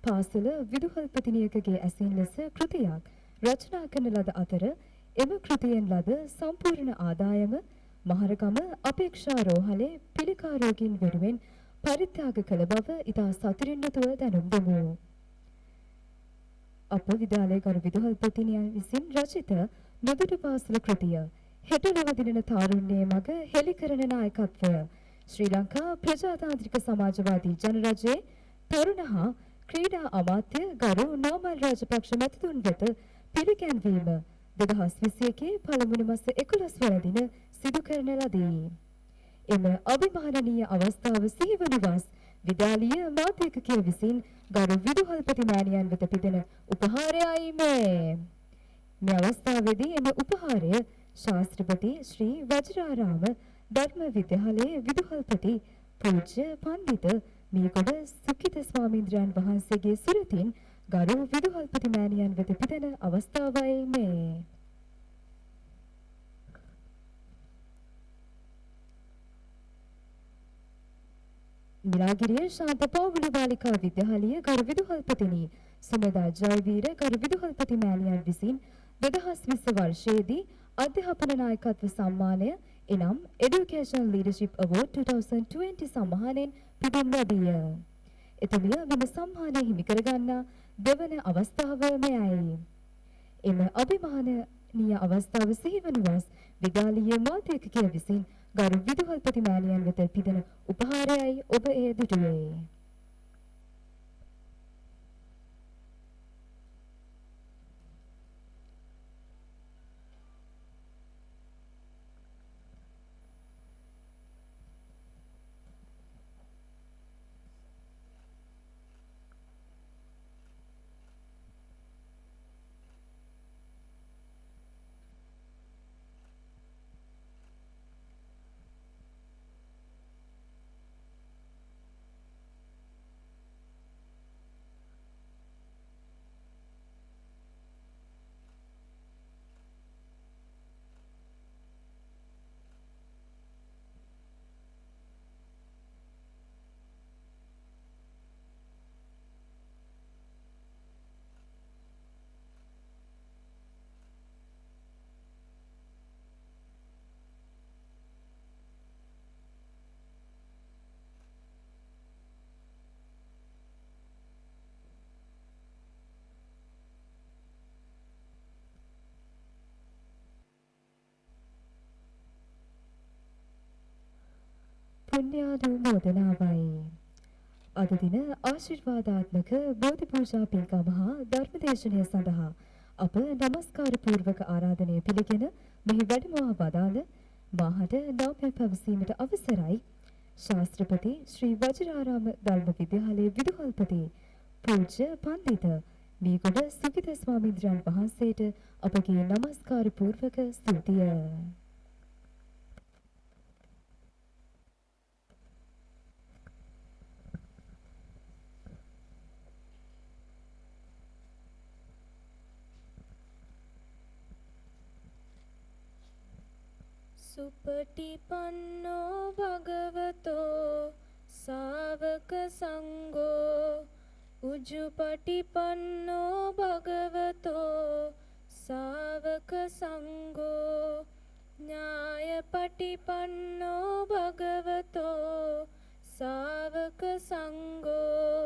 පාසල විදුහල්පතිනියකගේ ඇසින් ලෙස කෘතියක් රචනා කරන ලද අතර එම කෘතියෙන් ලද සම්පූර්ණ ආදායම මහරගම අපේක්ෂා රෝහලේ පිළිකා රෝගීන් වෙනුවෙන් පරිත්‍යාග කළ බව ඉතා සතුටින් යුතුව දැනුම් දෙමු. අප විද්‍යාලයේ ගරු විදුහල්පතිනියන් විසින් රචිත නොදුටු පාසල කෘතිය හෙට ලොවදින තාරුණ්‍යයේ මග හෙළි කරන නායකත්වය ශ්‍රී ලංකා ප්‍රජාතාන්ත්‍රික සමාජවාදී ජනරජයේ තරුණ හා ක්‍රීඩා අමාත්‍ය ගරු නෝමල් රාජපක්ෂ මැතිතුන් වෙත පිළිගැන්වීම 2021 පළමුවන මාස 11 වන දින සිදු කරන ලදී. එම අභිමානනීය අවස්ථාව සිහිවනුවස් විද්‍යාලීය මාධ්‍යකය විසින් ගරු විදුහල්පති මෑණියන් වෙත පිදෙන උපහාරයයි මේ අවස්ථාවේදී එම උපහාරය ශාස්ත්‍රපති ශ්‍රී වජිරාරාම ධර්ම විද්‍යාලයේ විදුහල්පති පූජ්‍ය පණ්ඩිත මීකොඩ සුකිත ස්වාමීන්ද්‍රයන් වහන්සේගේ සිරතින් ගරු විදුහල්පති මෑණියන් වෙත පිදෙන අවස්ථාවයි මේ. මිලාගිරිය ශාන්ත පාවුල බාලිකා විද්‍යාලයේ ගරු විදුහල්පතිනි සුමෙදා ජයවීර ගරු විදුහල්පති මෑණියන් විසින් 2020 වර්ෂයේදී අධ්‍යාපන නායකත්ව සම්මානය එනම් Education Leadership Award 2020 සම්මානයෙන් පිදුම් ලැබිය. එතුමිය මෙම සම්මානය හිමි කරගන්නා දෙවන අවස්ථාව මෙයයි. එම අභිමානනීය අවස්ථාව සිහිවනුවස් විද්‍යාලීය මාධ්‍යකය විසින් ගරු විදුහල්පති මෑණියන් වෙත පිදෙන උපහාරයයි ඔබ එය දුටුවේ. පුණ්‍යානුමෝදනාවයි. අද දින ආශිර්වාදාත්මක බෝධි පූජා පින්කම හා ධර්මදේශනය සඳහා අප නමස්කාර පූර්වක ආරාධනය පිළිගෙන මෙහි වැඩමවා වදාළ මාහට නව්‍ය පැවසීමට අවසරයි ශාස්ත්‍රපති ශ්‍රී වජිරාරාම ධර්ම විද්‍යාලයේ විදුහල්පති පූජ්‍ය පණ්ඩිත මීගොඩ සුකිත ස්වාමීන්ද්‍රයන් වහන්සේට අපගේ නමස්කාර පූර්වක ස්තුතිය. සුපටිපන්නෝ භගවතෝ සාවක සංඝෝ උජුපටිපන්නෝ භගවතෝ සාවක සංඝෝ ඥායපටිපන්නෝ භගවතෝ සාවක සංඝෝ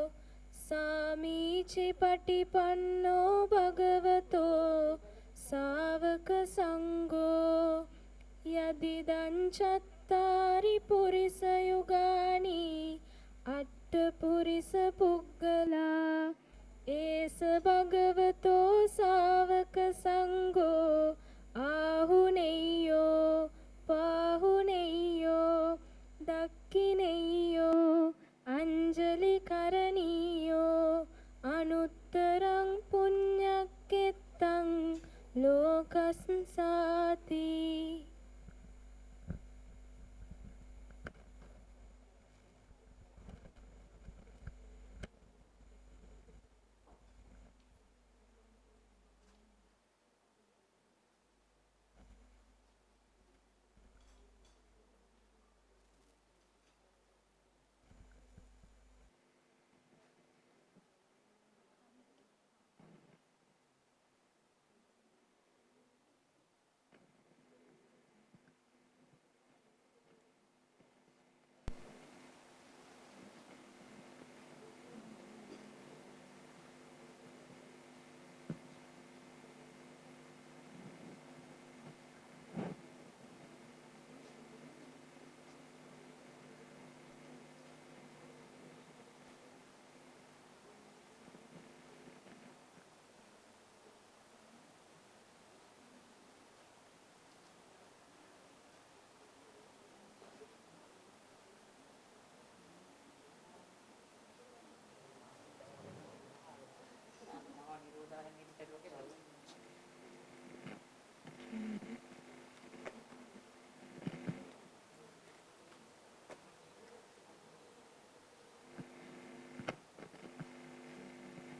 සාමීචි පටිපන්නෝ භගවතෝ සාවක සංඝෝ යදිදං චත්තාරි පුරිස යුගානි අට්ඨ පුරිස පුග්ගලා ඒස භගවතෝ සාවක සංඝෝ ආහුනෙය්‍යෝ පාහුනෙය්‍යෝ දක්ඛිනෙය්‍යෝ අංජලි කරණීයෝ අනුත්තරං පුඤ්ඤක්කෙත්තං ලෝකස්සාති.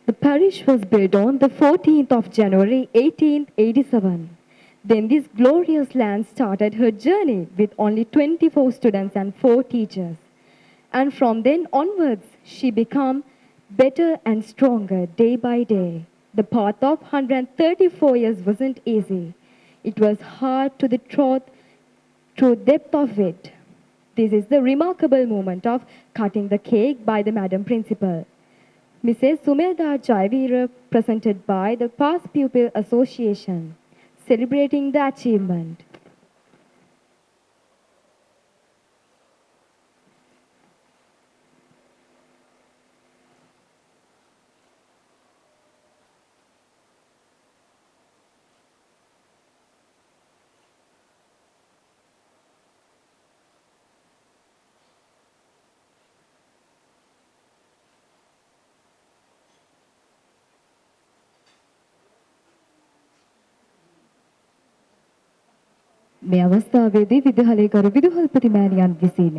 The parish was built on the 14th of January 1887. Then this glorious land started her journey with only 24 students and 4 teachers. And from then onwards, she became better and stronger day by day. The path of 134 years wasn't easy. It was hard to the truth, through depth of it. This is the remarkable moment of cutting the cake by the Madam Principal. Mrs. Sumedha Jayavira, presented by the Past Pupil Association, celebrating the achievement. මේ අවස්ථාවේදී විදුහලේකරු විදුහල්පති මෑණියන් විසින්